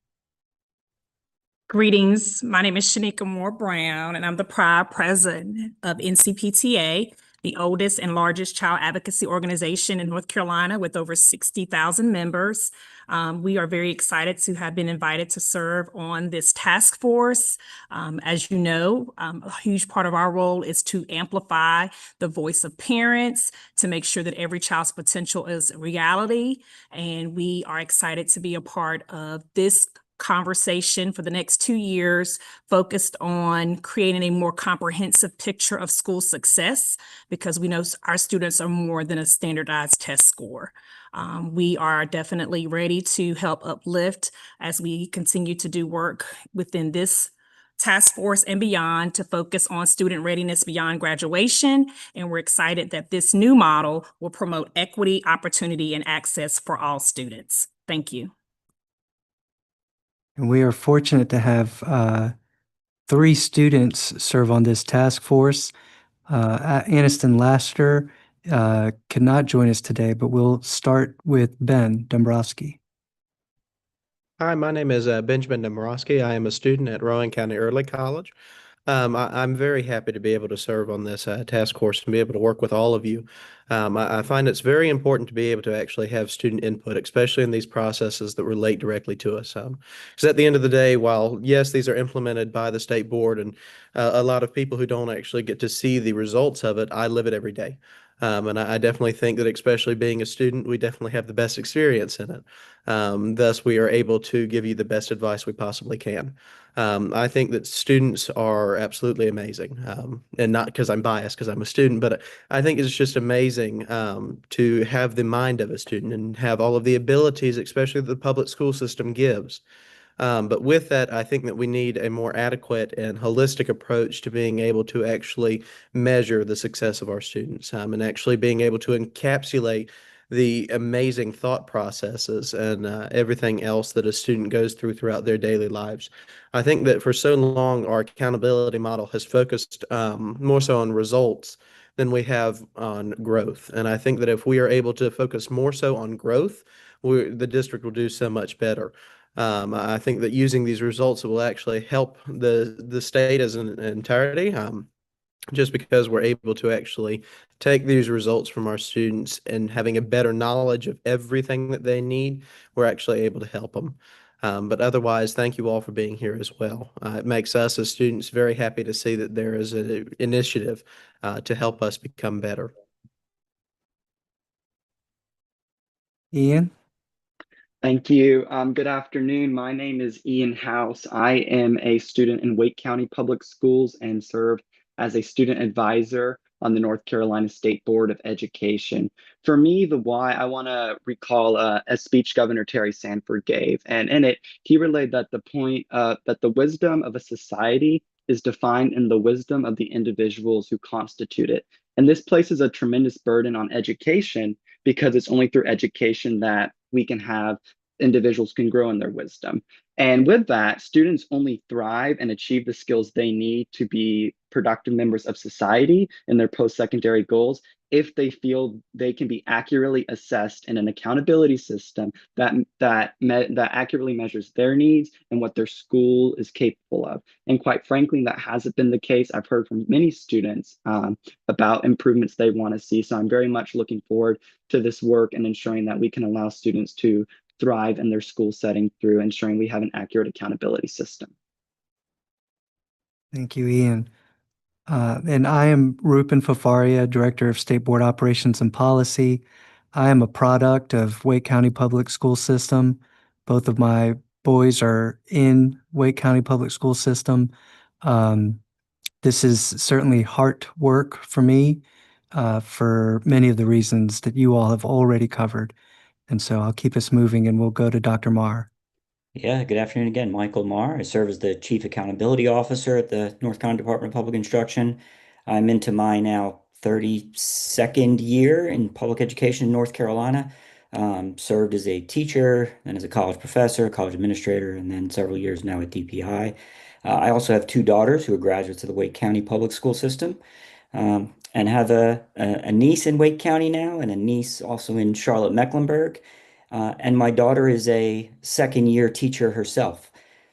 Greetings. My name is Shanika Moore Brown, and I'm the proud president of NCPTA, the oldest and largest child advocacy organization in North Carolina with over 60,000 members. We are very excited to have been invited to serve on this task force. As you know, a huge part of our role is to amplify the voice of parents, to make sure that every child's potential is a reality. And we are excited to be a part of this conversation for the next 2 years, focused on creating a more comprehensive picture of school success, because we know our students are more than a standardized test score. We are definitely ready to help uplift as we continue to do work within this task force and beyond to focus on student readiness beyond graduation. And we're excited that this new model will promote equity, opportunity, and access for all students. Thank you. And we are fortunate to have 3 students serve on this task force. Aniston Laster could not join us today, but we'll start with Ben Dombrowski. Hi, my name is Benjamin Dombrowski. I am a student at Rowan County Early College. I'm very happy to be able to serve on this task force and be able to work with all of you. I find it's very important to be able to actually have student input, especially in these processes that relate directly to us. Because at the end of the day, while yes, these are implemented by the state board and a lot of people who don't actually get to see the results of it, I live it every day. And I definitely think that, especially being a student, we definitely have the best experience in it. Thus, we are able to give you the best advice we possibly can. I think that students are absolutely amazing, and not because I'm biased, because I'm a student, but I think it's just amazing to have the mind of a student and have all of the abilities, especially that the public school system gives. But with that, I think that we need a more adequate and holistic approach to being able to actually measure the success of our students, and actually being able to encapsulate the amazing thought processes and everything else that a student goes throughout their daily lives. I think that for so long, our accountability model has focused more so on results than we have on growth. And I think that if we are able to focus more so on growth, the district will do so much better. I think that using these results will actually help the state as an entirety. Just because we're able to actually take these results from our students and having a better knowledge of everything that they need, we're actually able to help them. But otherwise, thank you all for being here as well. It makes us as students very happy to see that there is an initiative to help us become better. Ian? Thank you. Good afternoon. My name is Ian House. I am a student in Wake County Public Schools and serve as a student advisor on the North Carolina State Board of Education. For me, the why, I want to recall a speech Governor Terry Sanford gave. And in it, he relayed that the point that the wisdom of a society is defined in the wisdom of the individuals who constitute it. And this places a tremendous burden on education because it's only through education that we can have individuals can grow in their wisdom. And with that, students only thrive and achieve the skills they need to be productive members of society in their post-secondary goals if they feel they can be accurately assessed in an accountability system that accurately measures their needs and what their school is capable of. And quite frankly, that hasn't been the case. I've heard from many students about improvements they want to see. So I'm very much looking forward to this work and ensuring that we can allow students to thrive in their school setting through ensuring we have an accurate accountability system. Thank you, Ian. And I am Rupen Fafaria, Director of State Board Operations and Policy. I am a product of Wake County Public School System. Both of my boys are in Wake County Public School System. This is certainly heart work for me for many of the reasons that you all have already covered. And so I'll keep us moving and we'll go to Dr. Marr. Yeah, good afternoon again. Michael Marr. I serve as the Chief Accountability Officer at the North Carolina Department of Public Instruction. I'm into my now 32nd year in public education in North Carolina. Served as a teacher, then as a college professor, college administrator, and then several years now at DPI. I also have two daughters who are graduates of the Wake County Public School System, and have a niece in Wake County now and a niece also in Charlotte-Mecklenburg. And my daughter is a second-year teacher herself.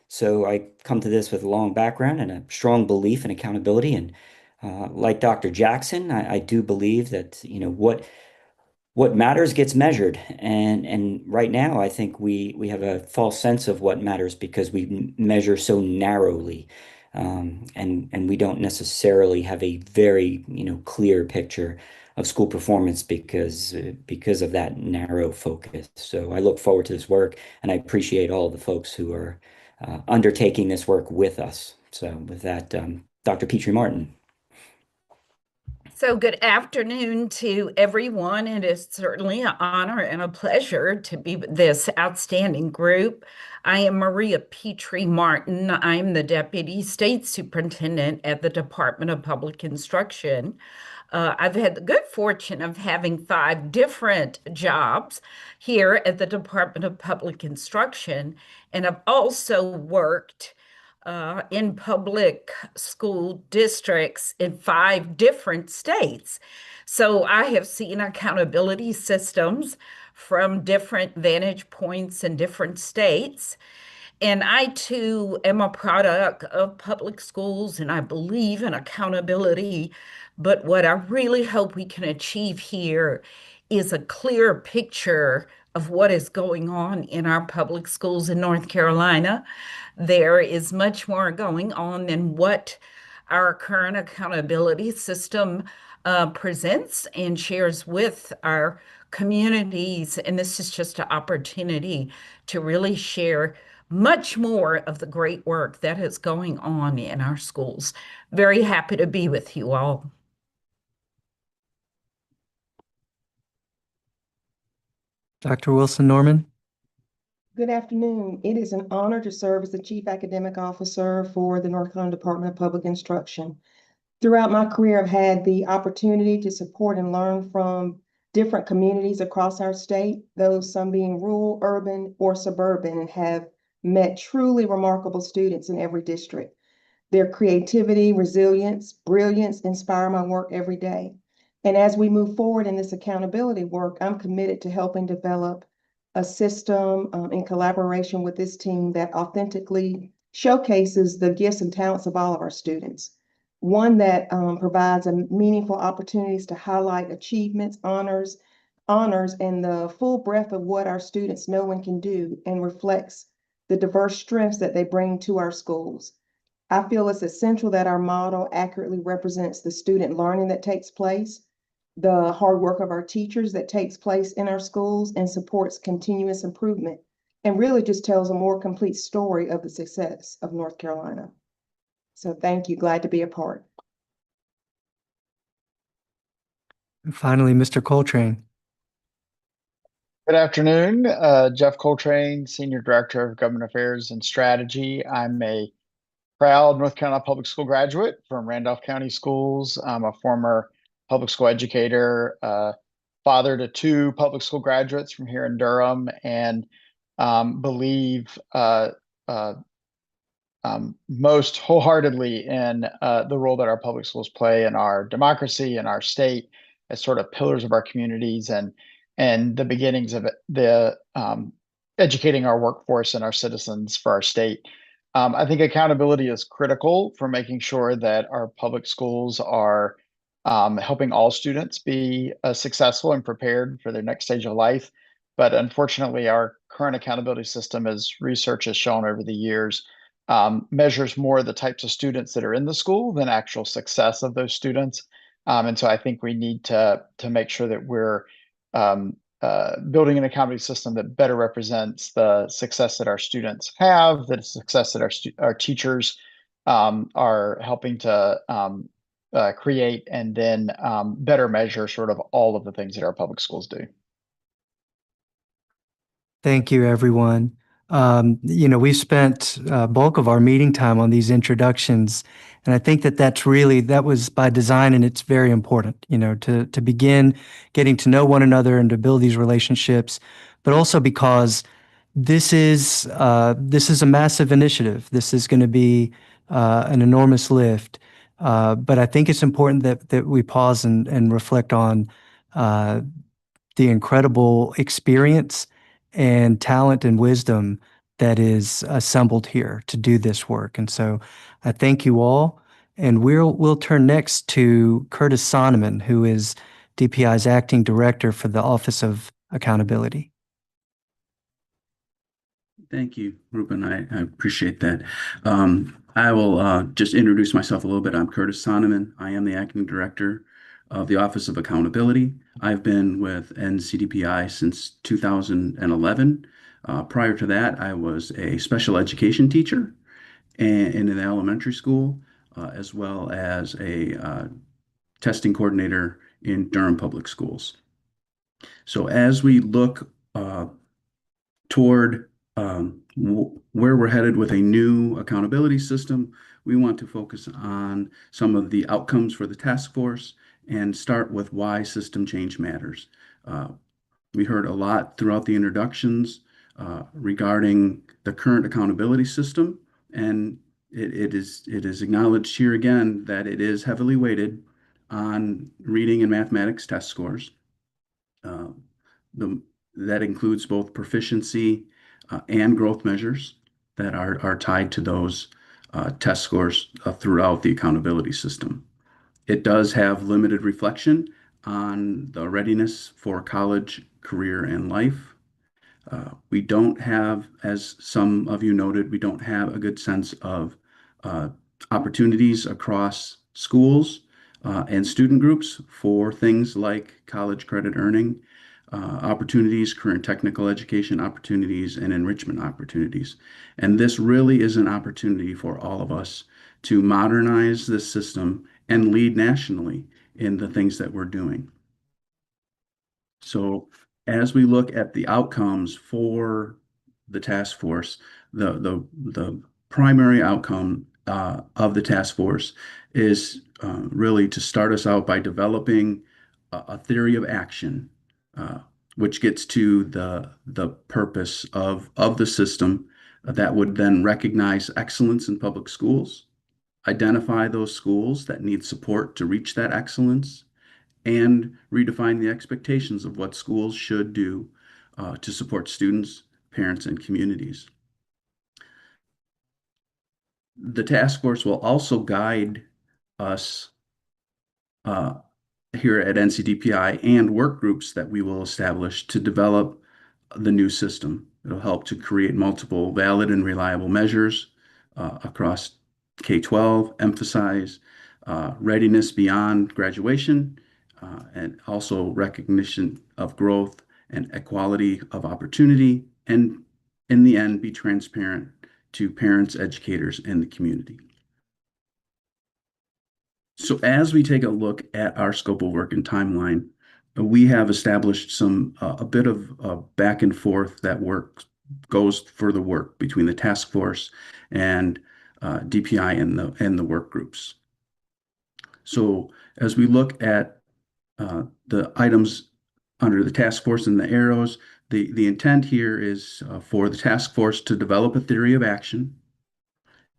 So I come to this with a long background and a strong belief in accountability. And like Dr. Jackson, I do believe that, you know, what matters gets measured. And right now, I think we have a false sense of what matters because we measure so narrowly. And we don't necessarily have a very, you know, clear picture of school performance because of that narrow focus. So I look forward to this work, and I appreciate all the folks who are undertaking this work with us. So with that, Dr. Petrie Martin. So good afternoon to everyone. It is certainly an honor and a pleasure to be with this outstanding group. I am Maria Petrie Martin. I'm the Deputy State Superintendent at the Department of Public Instruction. I've had the good fortune of having 5 different jobs here at the Department of Public Instruction, and I've also worked in public school districts in 5 different states. So I have seen accountability systems from different vantage points in different states. And I too am a product of public schools, and I believe in accountability. But what I really hope we can achieve here is a clear picture of what is going on in our public schools in North Carolina. There is much more going on than what our current accountability system presents and shares with our communities. And this is just an opportunity to really share much more of the great work that is going on in our schools. Very happy to be with you all. Dr. Wilson Norman. Good afternoon. It is an honor to serve as the Chief Academic Officer for the North Carolina Department of Public Instruction. Throughout my career, I've had the opportunity to support and learn from different communities across our state, those some being rural, urban, or suburban, and have met truly remarkable students in every district. Their creativity, resilience, brilliance inspire my work every day. And as we move forward in this accountability work, I'm committed to helping develop a system in collaboration with this team that authentically showcases the gifts and talents of all of our students. One that provides meaningful opportunities to highlight achievements, honors, and the full breadth of what our students know and can do, and reflects the diverse strengths that they bring to our schools. I feel it's essential that our model accurately represents the student learning that takes place, the hard work of our teachers that takes place in our schools, and supports continuous improvement, and really just tells a more complete story of the success of North Carolina. So thank you. Glad to be a part. And finally, Mr. Coltrane. Good afternoon. Jeff Coltrane, Senior Director of Government Affairs and Strategy. I'm a proud North Carolina public school graduate from Randolph County Schools. I'm a former public school educator, father to 2 public school graduates from here in Durham, and believe most wholeheartedly in the role that our public schools play in our democracy and our state as sort of pillars of our communities and the beginnings of the educating our workforce and our citizens for our state. I think accountability is critical for making sure that our public schools are helping all students be successful and prepared for their next stage of life. But unfortunately, our current accountability system, as research has shown over the years, measures more the types of students that are in the school than actual success of those students. And so I think we need to make sure that we're building an accountability system that better represents the success that our students have, the success that our teachers are helping to create, and then better measure sort of all of the things that our public schools do. Thank you, everyone. We spent bulk of our meeting time on these introductions, and I think that was by design, and it's very important, to begin getting to know one another and to build these relationships, but also because this is a massive initiative. This is going to be an enormous lift, but I think it's important that we pause and reflect on the incredible experience and talent and wisdom that is assembled here to do this work. And so I thank you all. And we'll turn next to Curtis Sonneman, who is DPI's acting director for the Office of Accountability. Thank you, Ruben. I appreciate that. I will just introduce myself a little bit. I'm Curtis Sonneman. I am the acting director of the Office of Accountability. I've been with NCDPI since 2011. Prior to that, I was a special education teacher in an elementary school, as well as a testing coordinator in Durham Public Schools. So as we look toward where we're headed with a new accountability system, we want to focus on some of the outcomes for the task force and start with why system change matters. We heard a lot throughout the introductions regarding the current accountability system, and it is acknowledged here again that it is heavily weighted on reading and mathematics test scores. That includes both proficiency and growth measures that are tied to those test scores throughout the accountability system. It does have limited reflection on the readiness for college, career, and life. We don't have, as some of you noted, we don't have a good sense of opportunities across schools and student groups for things like college credit earning opportunities, career and technical education opportunities, and enrichment opportunities. And this really is an opportunity for all of us to modernize this system and lead nationally in the things that we're doing. So as we look at the outcomes for the task force, the primary outcome of the task force is really to start us out by developing a theory of action, which gets to the purpose of the system that would then recognize excellence in public schools, identify those schools that need support to reach that excellence, and redefine the expectations of what schools should do to support students, parents, and communities. The task force will also guide us here at NCDPI and work groups that we will establish to develop the new system. It'll help to create multiple valid and reliable measures across K-12, emphasize readiness beyond graduation, and also recognition of growth and equality of opportunity, and in the end, be transparent to parents, educators, and the community. So as we take a look at our scope of work and timeline, we have established a bit of back and forth that goes for the work between the task force and DPI and the work groups. So as we look at the items under the task force and the arrows, the intent here is for the task force to develop a theory of action,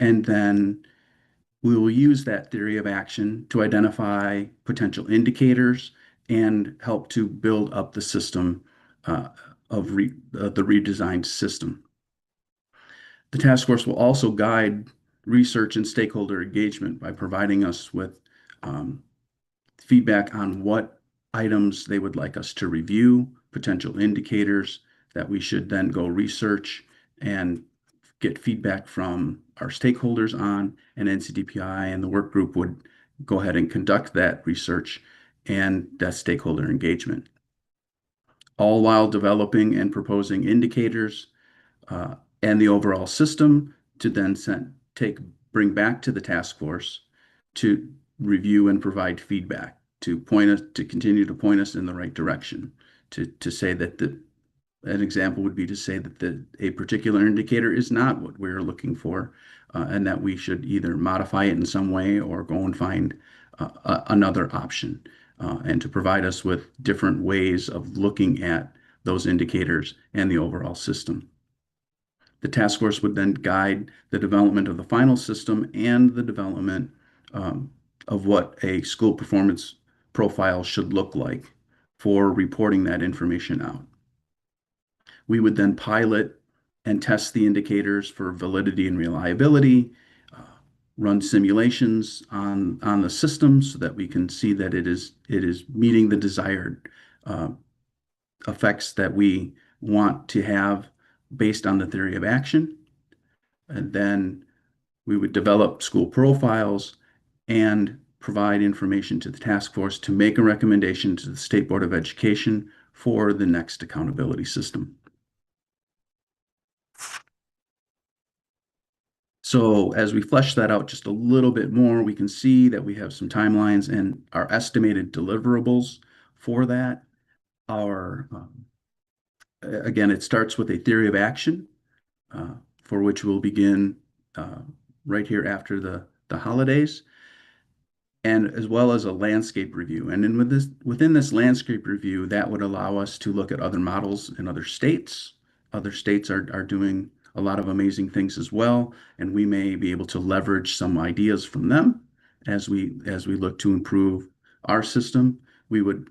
and then we will use that theory of action to identify potential indicators and help to build up the system of the redesigned system. The task force will also guide research and stakeholder engagement by providing us with feedback on what items they would like us to review, potential indicators that we should then go research and get feedback from our stakeholders on, and NCDPI and the work group would go ahead and conduct that research and that stakeholder engagement, all while developing and proposing indicators and the overall system to then bring back to the task force to review and provide feedback to continue to point us in the right direction, to say that an example would be to say that a particular indicator is not what we're looking for, and that we should either modify it in some way or go and find another option, and to provide us with different ways of looking at those indicators and the overall system. The task force would then guide the development of the final system and the development of what a school performance profile should look like for reporting that information out. We would then pilot and test the indicators for validity and reliability, run simulations on the system so that we can see that it is meeting the desired effects that we want to have based on the theory of action. And then we would develop school profiles and provide information to the task force to make a recommendation to the State Board of Education for the next accountability system. So as we flesh that out just a little bit more, we can see that we have some timelines and our estimated deliverables for that. Again, it starts with a theory of action for which we'll begin right here after the holidays, and as well as a landscape review. And then within this landscape review, that would allow us to look at other models in other states. Other states are doing a lot of amazing things as well, and we may be able to leverage some ideas from them as we look to improve our system. We would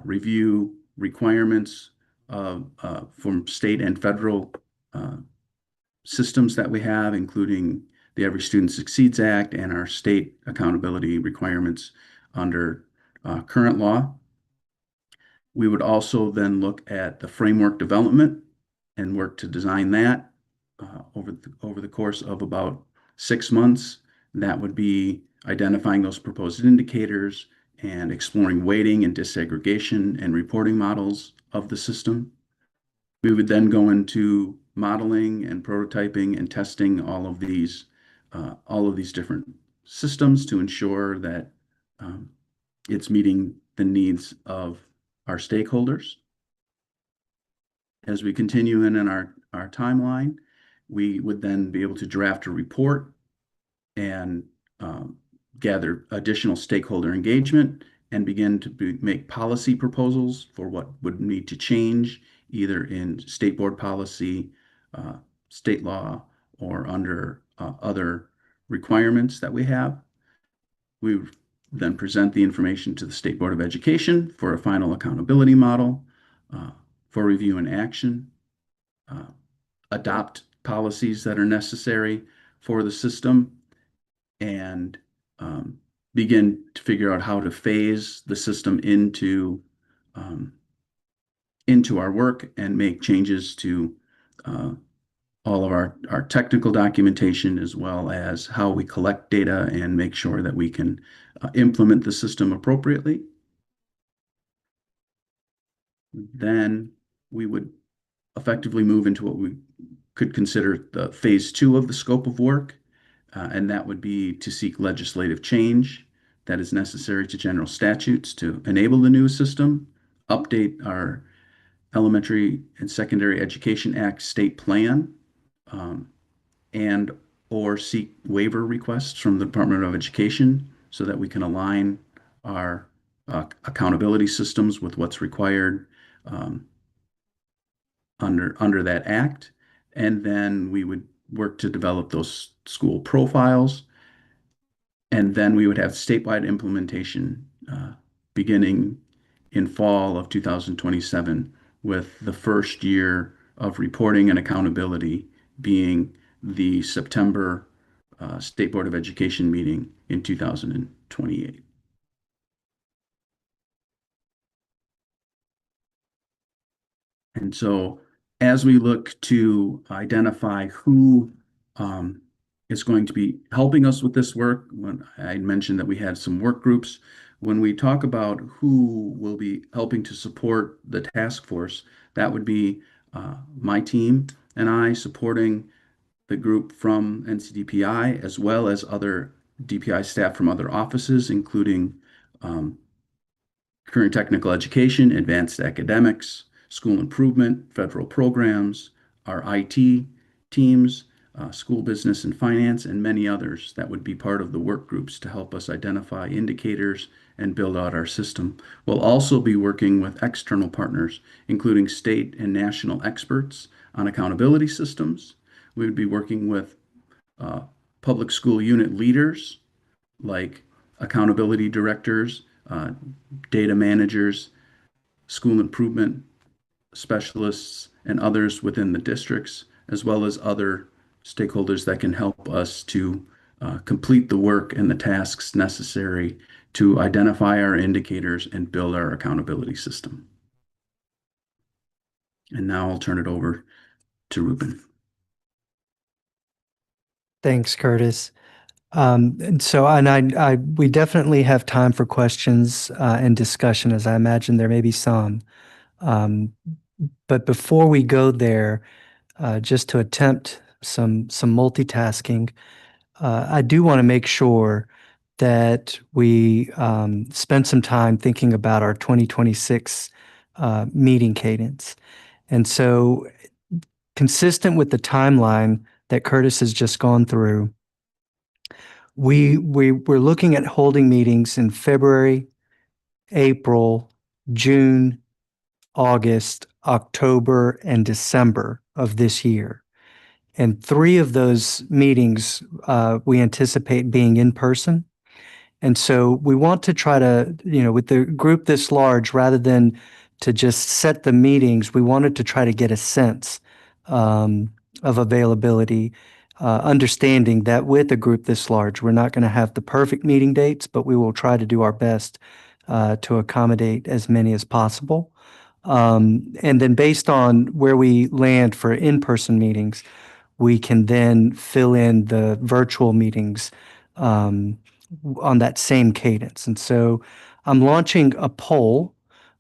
review requirements from state and federal systems that we have, including the Every Student Succeeds Act and our state accountability requirements under current law. We would also then look at the framework development and work to design that over the course of about 6 months. That would be identifying those proposed indicators and exploring weighting and disaggregation and reporting models of the system. We would then go into modeling and prototyping and testing all of these different systems to ensure that it's meeting the needs of our stakeholders. As we continue in our timeline, we would then be able to draft a report and gather additional stakeholder engagement and begin to make policy proposals for what would need to change either in state board policy, state law, or under other requirements that we have. We would then present the information to the State Board of Education for a final accountability model for review and action, adopt policies that are necessary for the system, and begin to figure out how to phase the system into our work and make changes to all of our technical documentation, as well as how we collect data and make sure that we can implement the system appropriately. Then we would effectively move into what we could consider the phase 2 of the scope of work, and that would be to seek legislative change that is necessary to general statutes to enable the new system, update our Elementary and Secondary Education Act state plan, and or seek waiver requests from the Department of Education so that we can align our accountability systems with what's required under that act. And then we would work to develop those school profiles. And then we would have statewide implementation beginning in fall of 2027, with the first year of reporting and accountability being the September State Board of Education meeting in 2028. And so as we look to identify who is going to be helping us with this work, when I mentioned that we had some work groups, when we talk about who will be helping to support the task force, that would be my team and I supporting the group from NCDPI, as well as other DPI staff from other offices, including current technical education, advanced academics, school improvement, federal programs, our IT teams, school business and finance, and many others that would be part of the work groups to help us identify indicators and build out our system. We'll also be working with external partners, including state and national experts on accountability systems. We would be working with public school unit leaders like accountability directors, data managers, school improvement specialists, and others within the districts, as well as other stakeholders that can help us to complete the work and the tasks necessary to identify our indicators and build our accountability system. And now I'll turn it over to Ruben. Thanks, Curtis. We definitely have time for questions and discussion, as I imagine there may be some. But before we go there, just to attempt some multitasking, I do want to make sure that we spend some time thinking about our 2026 meeting cadence. And so, consistent with the timeline that Curtis has just gone through, we're looking at holding meetings in February, April, June, August, October, and December of this year. And 3 of those meetings we anticipate being in person. And so we want to try to, with the group this large, rather than to just set the meetings, we wanted to try to get a sense of availability, understanding that with a group this large, we're not going to have the perfect meeting dates, but we will try to do our best to accommodate as many as possible. And then based on where we land for in-person meetings, we can then fill in the virtual meetings on that same cadence. And so I'm launching a poll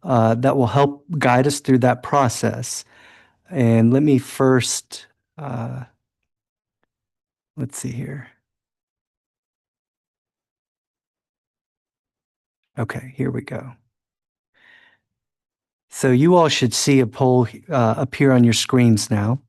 that will help guide us through that process. And let me first, let's see here. Okay, here we go. So you all should see a poll appear on your screens now.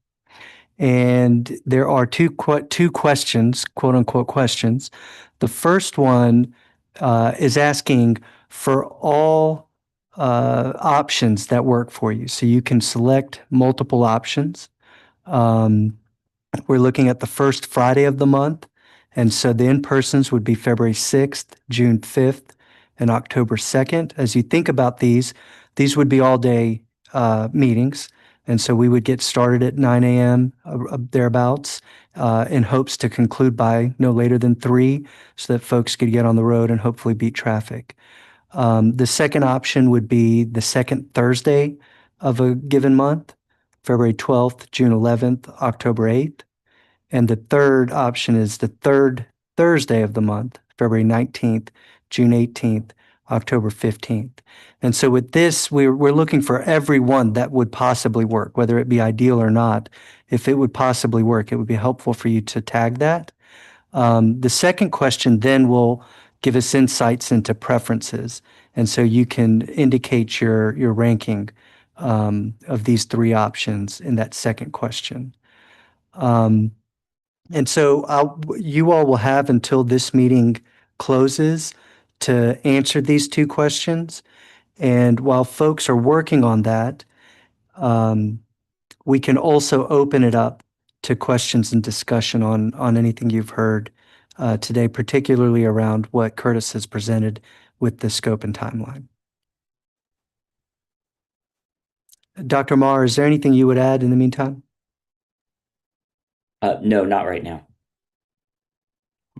And there are two questions, quote unquote questions. The first one is asking for all options that work for you. So you can select multiple options. We're looking at the first Friday of the month. And so the in-persons would be February 6th, June 5th, and October 2nd. As you think about these would be all-day meetings. And so we would get started at 9 a.m. Thereabouts in hopes to conclude by no later than 3 so that folks could get on the road and hopefully beat traffic. The second option would be the second Thursday of a given month, February 12th, June 11th, October 8th. And the third option is the third Thursday of the month, February 19th, June 18th, October 15th. And so with this, we're looking for every one that would possibly work, whether it be ideal or not. If it would possibly work, it would be helpful for you to tag that. The second question then will give us insights into preferences. And so you can indicate your ranking of these three options in that second question. And so you all will have until this meeting closes to answer these two questions. And while folks are working on that, we can also open it up to questions and discussion on anything you've heard today, particularly around what Curtis has presented with the scope and timeline. Dr. Marr, is there anything you would add in the meantime? No, not right now.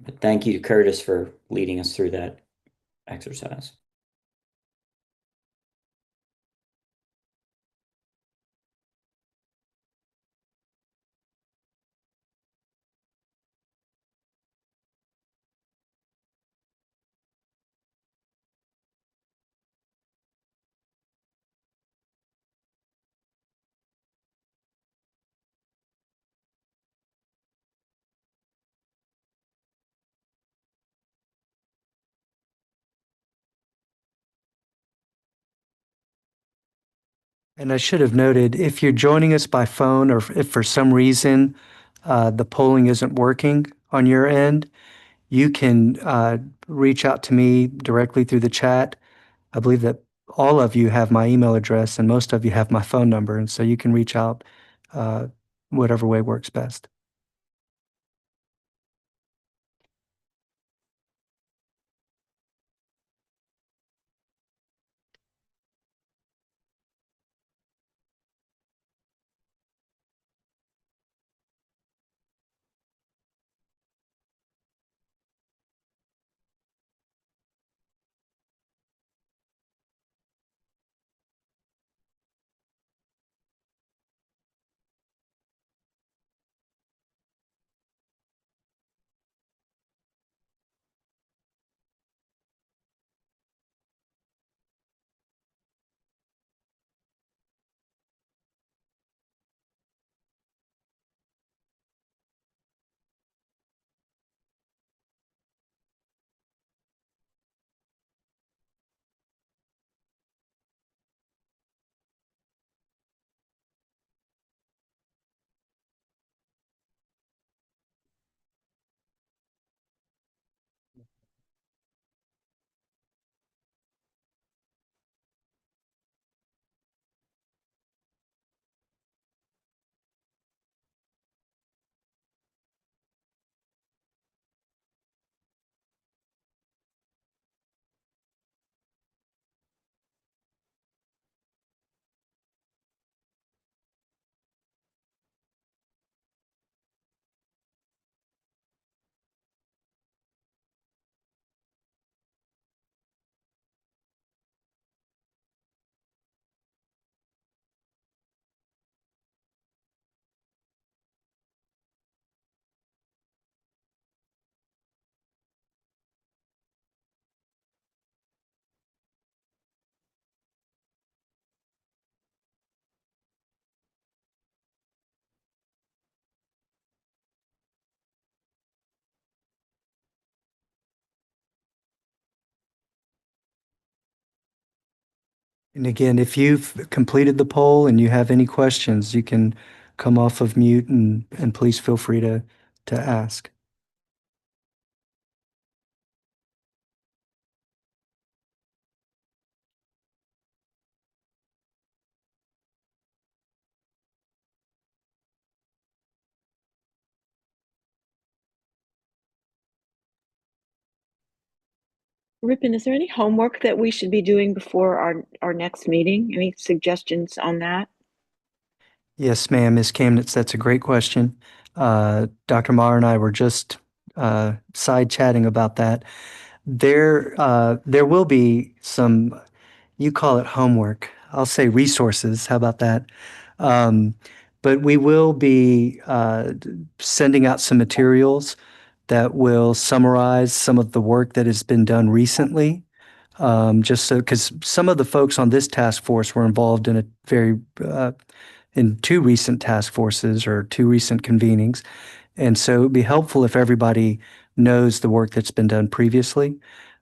But thank you to Curtis for leading us through that exercise. And I should have noted, if you're joining us by phone or if for some reason the polling isn't working on your end, you can reach out to me directly through the chat. I believe that all of you have my email address and most of you have my phone number. And so you can reach out whatever way works best. And again, if you've completed the poll and you have any questions, you can come off of mute and please feel free to ask. Ripon, is there any homework that we should be doing before our next meeting? Any suggestions on that? Yes, ma'am, Ms. Kamnitz, that's a great question. Dr. Marr and I were just side chatting about that. There will be some, you call it homework. I'll say resources. How about that? But we will be sending out some materials that will summarize some of the work that has been done recently. Just so, because some of the folks on this task force were involved in a very in two recent task forces or two recent convenings. And so it'd be helpful if everybody knows the work that's been done previously.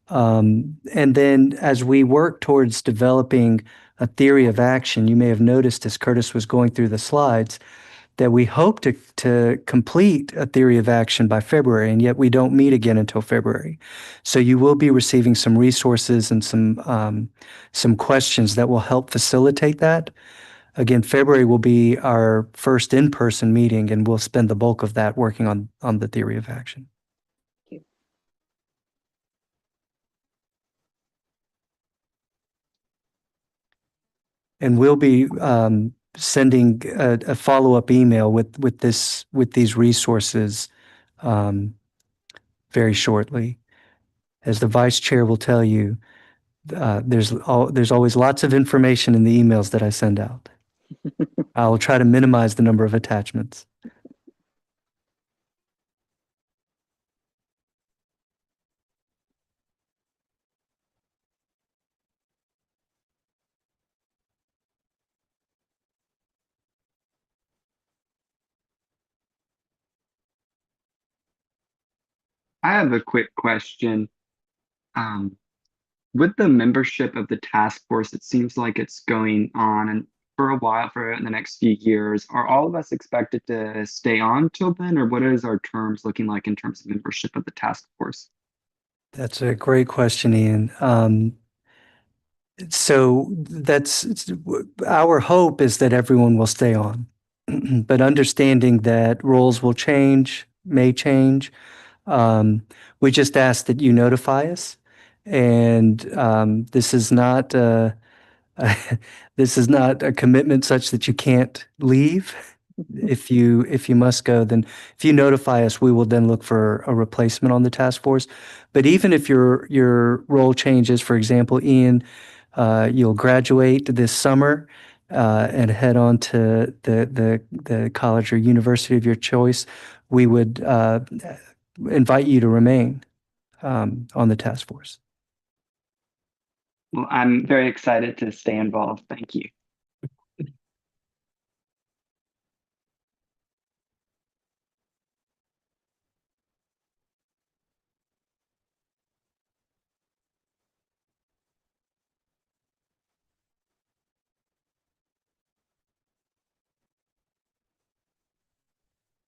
And then as we work towards developing a theory of action, you may have noticed as Curtis was going through the slides that we hope to complete a theory of action by February, and yet we don't meet again until February. So you will be receiving some resources and some questions that will help facilitate that. Again, February will be our first in-person meeting, and we'll spend the bulk of that working on the theory of action. And we'll be sending a follow-up email with these resources very shortly. As the vice chair will tell you, there's always lots of information in the emails that I send out. I will try to minimize the number of attachments. I have a quick question. Um, with the membership of the task force, it seems like it's going on and for a while, for the next few years. Are all of us expected to stay on till then, or what is our terms looking like in terms of membership of the task force? That's a great question, Ian. So our hope is that everyone will stay on, but understanding that roles will change, may change. We just ask that you notify us, and this is not this is not a commitment such that you can't leave. If you must go, then if you notify us, we will then look for a replacement on the task force. But even if your role changes, for example, Ian, you'll graduate this summer and head on to the college or university of your choice, we would invite you to remain on the task force. Well, I'm very excited to stay involved. Thank you.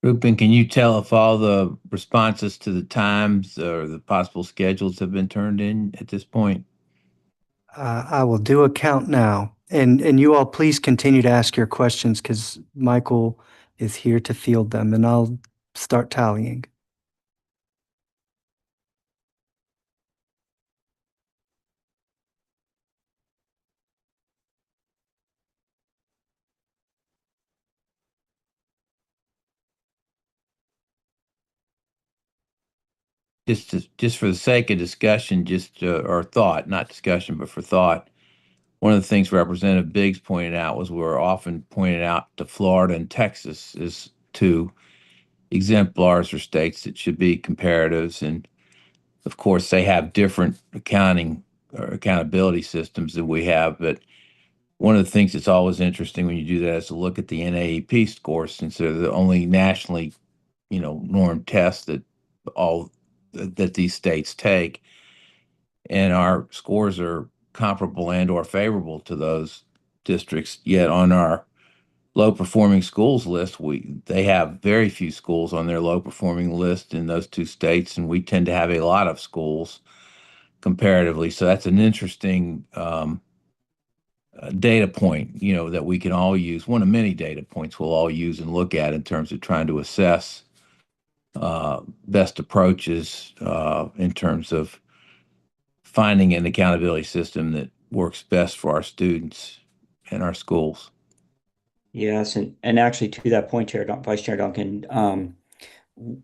Rupen, can you tell if all the responses to the times or the possible schedules have been turned in at this point? I will do a count now. And you all please continue to ask your questions because Michael is here to field them, and I'll start tallying. Just for the sake of discussion, or thought, not discussion, but for thought. One of the things Representative Biggs pointed out was we're often pointed out to Florida and Texas as two exemplars or states that should be comparatives. And of course, they have different accounting or accountability systems than we have. But one of the things that's always interesting when you do that is to look at the NAEP scores, since they're the only nationally, norm tests that these states take. And our scores are comparable and or favorable to those districts. Yet on our low performing schools list, they have very few schools on their low performing list in those two states, and we tend to have a lot of schools comparatively. So that's an interesting data point, that we can all use. One of many data points we'll all use and look at in terms of trying to assess best approaches in terms of finding an accountability system that works best for our students and our schools. Yes, and actually to that point, Vice Chair Duncan,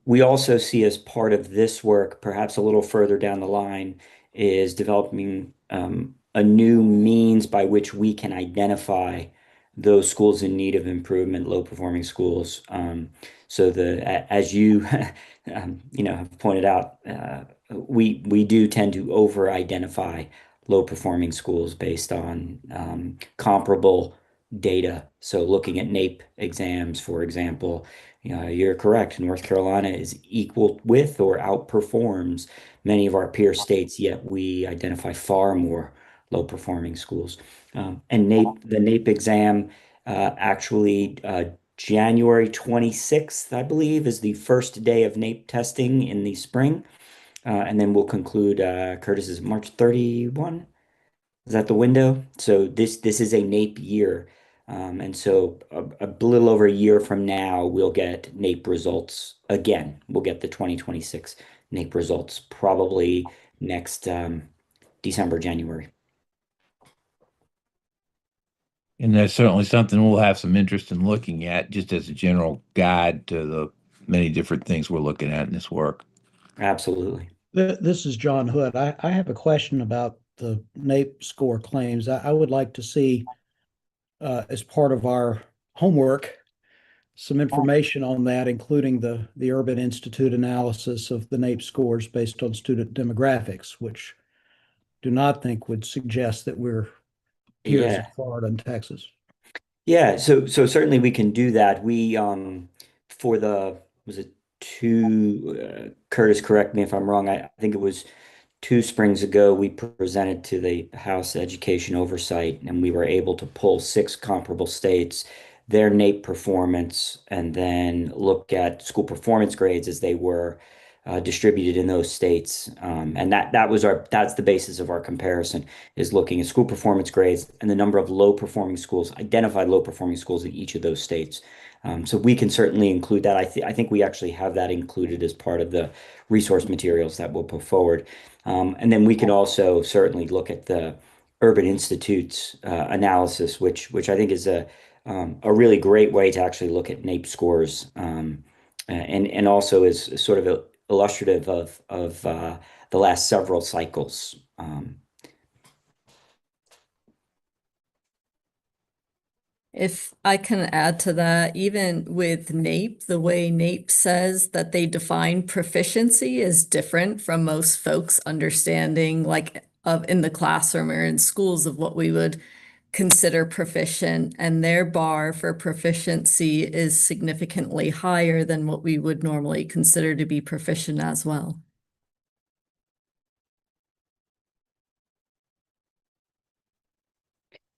we also see as part of this work, perhaps a little further down the line, is developing a new means by which we can identify those schools in need of improvement, low performing schools. So as you have pointed out, we do tend to over identify low performing schools based on comparable data. So looking at NAEP exams, for example, you're correct. North Carolina is equal with or outperforms many of our peer states, yet we identify far more low performing schools. And the NAEP exam actually January 26th, I believe, is the first day of NAEP testing in the spring. And then we'll conclude, Curtis, is March 31? Is that the window? So this is a NAEP year. And so a little over a year from now, we'll get NAEP results again. We'll get the 2026 NAEP results probably next December, January. And that's certainly something we'll have some interest in looking at, just as a general guide to the many different things we're looking at in this work. Absolutely. This is John Hood. I have a question about the NAEP score claims. I would like to see, as part of our homework, some information on that, including the Urban Institute analysis of the NAEP scores based on student demographics, which do not think would suggest that we're peers of Florida and Texas. Yeah, so certainly we can do that. We for the was it Curtis, correct me if I'm wrong. I think it was 2 springs ago we presented to the House Education Oversight, and we were able to pull 6 comparable states, their NAEP performance, and then look at school performance grades as they were distributed in those states. And that's the basis of our comparison, is looking at school performance grades and the number of low performing schools, identified low performing schools in each of those states. So we can certainly include that. I think we actually have that included as part of the resource materials that we'll put forward. And then we can also certainly look at the Urban Institute's analysis, which I think is a really great way to actually look at NAEP scores, and also is sort of illustrative of the last several cycles. If I can add to that, even with NAEP, the way NAEP says that they define proficiency is different from most folks' understanding, like of in the classroom or in schools, of what we would consider proficient, and their bar for proficiency is significantly higher than what we would normally consider to be proficient as well.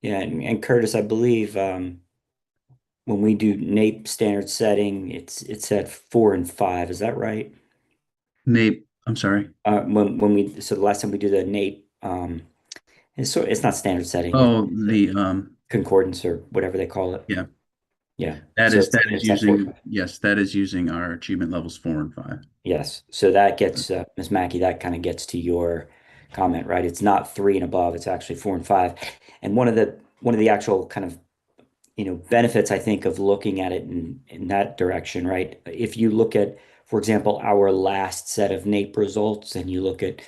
Yeah, and Curtis, I believe when we do NAEP standard setting, it's at 4 and 5. Is that right? NAEP, I'm sorry. So the last time we do the NAEP, it's not standard setting. Oh, the concordance or whatever they call it. Yeah. Yeah. That So is it's at 4 and 5. yes, that is using our achievement levels 4 and 5. Yes. So that gets Ms. Mackey, that kind of gets to your comment, right? It's not 3 and above, it's actually 4 and 5. And one of the actual kind of benefits, I think, of looking at it in that direction, right? If you look at, for example, our last set of NAEP results and you look at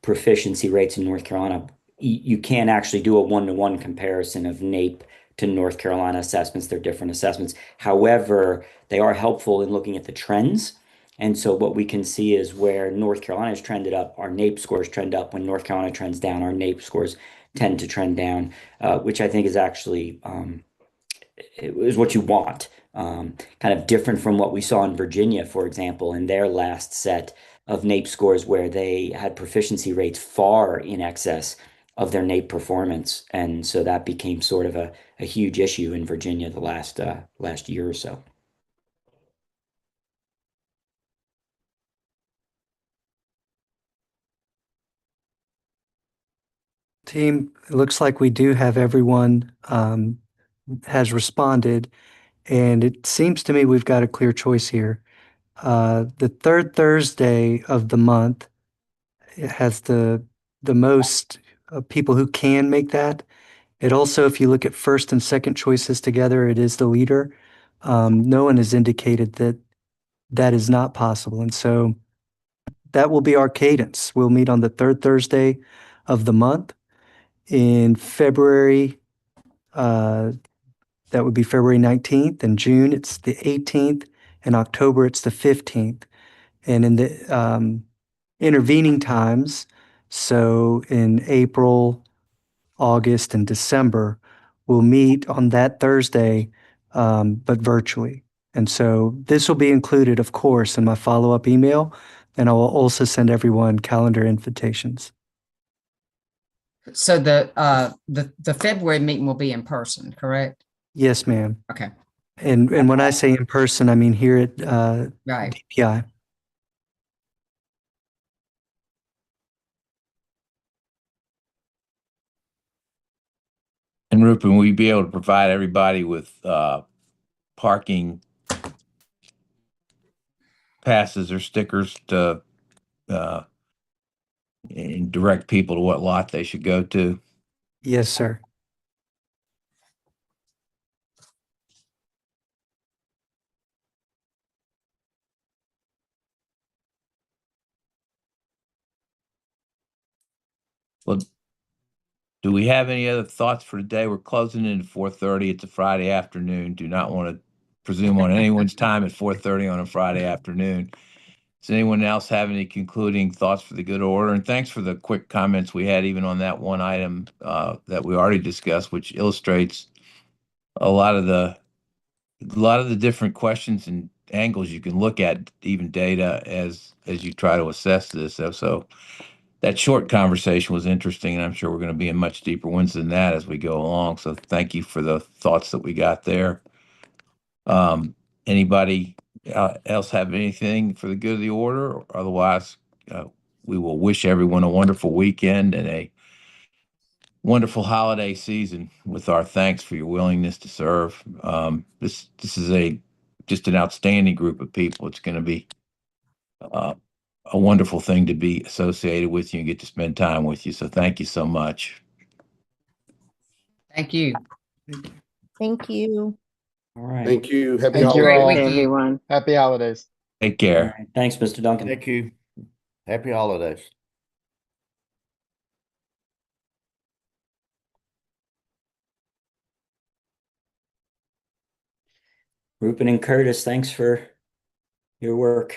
proficiency rates in North Carolina, you can't actually do a one-to-one comparison of NAEP to North Carolina assessments. They're different assessments. However, they are helpful in looking at the trends. And so what we can see is where North Carolina has trended up, our NAEP scores trend up. When North Carolina trends down, our NAEP scores tend to trend down, which I think is actually is what you want. Kind of different from what we saw in Virginia, for example, in their last set of NAEP scores, where they had proficiency rates far in excess of their NAEP performance. And so that became sort of a huge issue in Virginia the last year or so. Team, it looks like we do have everyone has responded, and it seems to me we've got a clear choice here. The third Thursday of the month has the most people who can make that. It also, if you look at first and second choices together, it is the leader. No one has indicated that that is not possible, and so that will be our cadence. We'll meet on the third Thursday of the month. In February, that would be February 19th. In June, it's the 18th. In October, it's the 15th. And in the intervening times, so in April, August, and December, will meet on that Thursday, but virtually. And so this will be included, of course, in my follow-up email, and I will also send everyone calendar invitations. So the February meeting will be in person, correct? Yes, ma'am. Okay. And when I say in person, I mean here at Right. DPI. And Rupert, will you be able to provide everybody with parking passes or stickers to and direct people to what lot they should go to? Yes, sir. Well, do we have any other thoughts for today? We're closing in at 4:30. It's a Friday afternoon. Do not want to presume on anyone's time at 4:30 on a Friday afternoon. Does anyone else have any concluding thoughts for the good order? And thanks for the quick comments we had even on that one item that we already discussed, which illustrates a lot of the different questions and angles you can look at, even data as you try to assess this. So that short conversation was interesting, and I'm sure we're going to be in much deeper ones than that as we go along. So thank you for the thoughts that we got there. Anybody else have anything for the good of the order? Otherwise, we will wish everyone a wonderful weekend and a wonderful holiday season with our thanks for your willingness to serve. This is just an outstanding group of people. It's going to be a wonderful thing to be associated with you and get to spend time with you. So thank you so much. Thank you. Thank you. All right. Thank you. Happy Thank you holidays. all. Everyone. Happy holidays. Take care. All right. Thanks, Mr. Duncan. Thank you. Happy holidays. Rupert and Curtis, thanks for your work.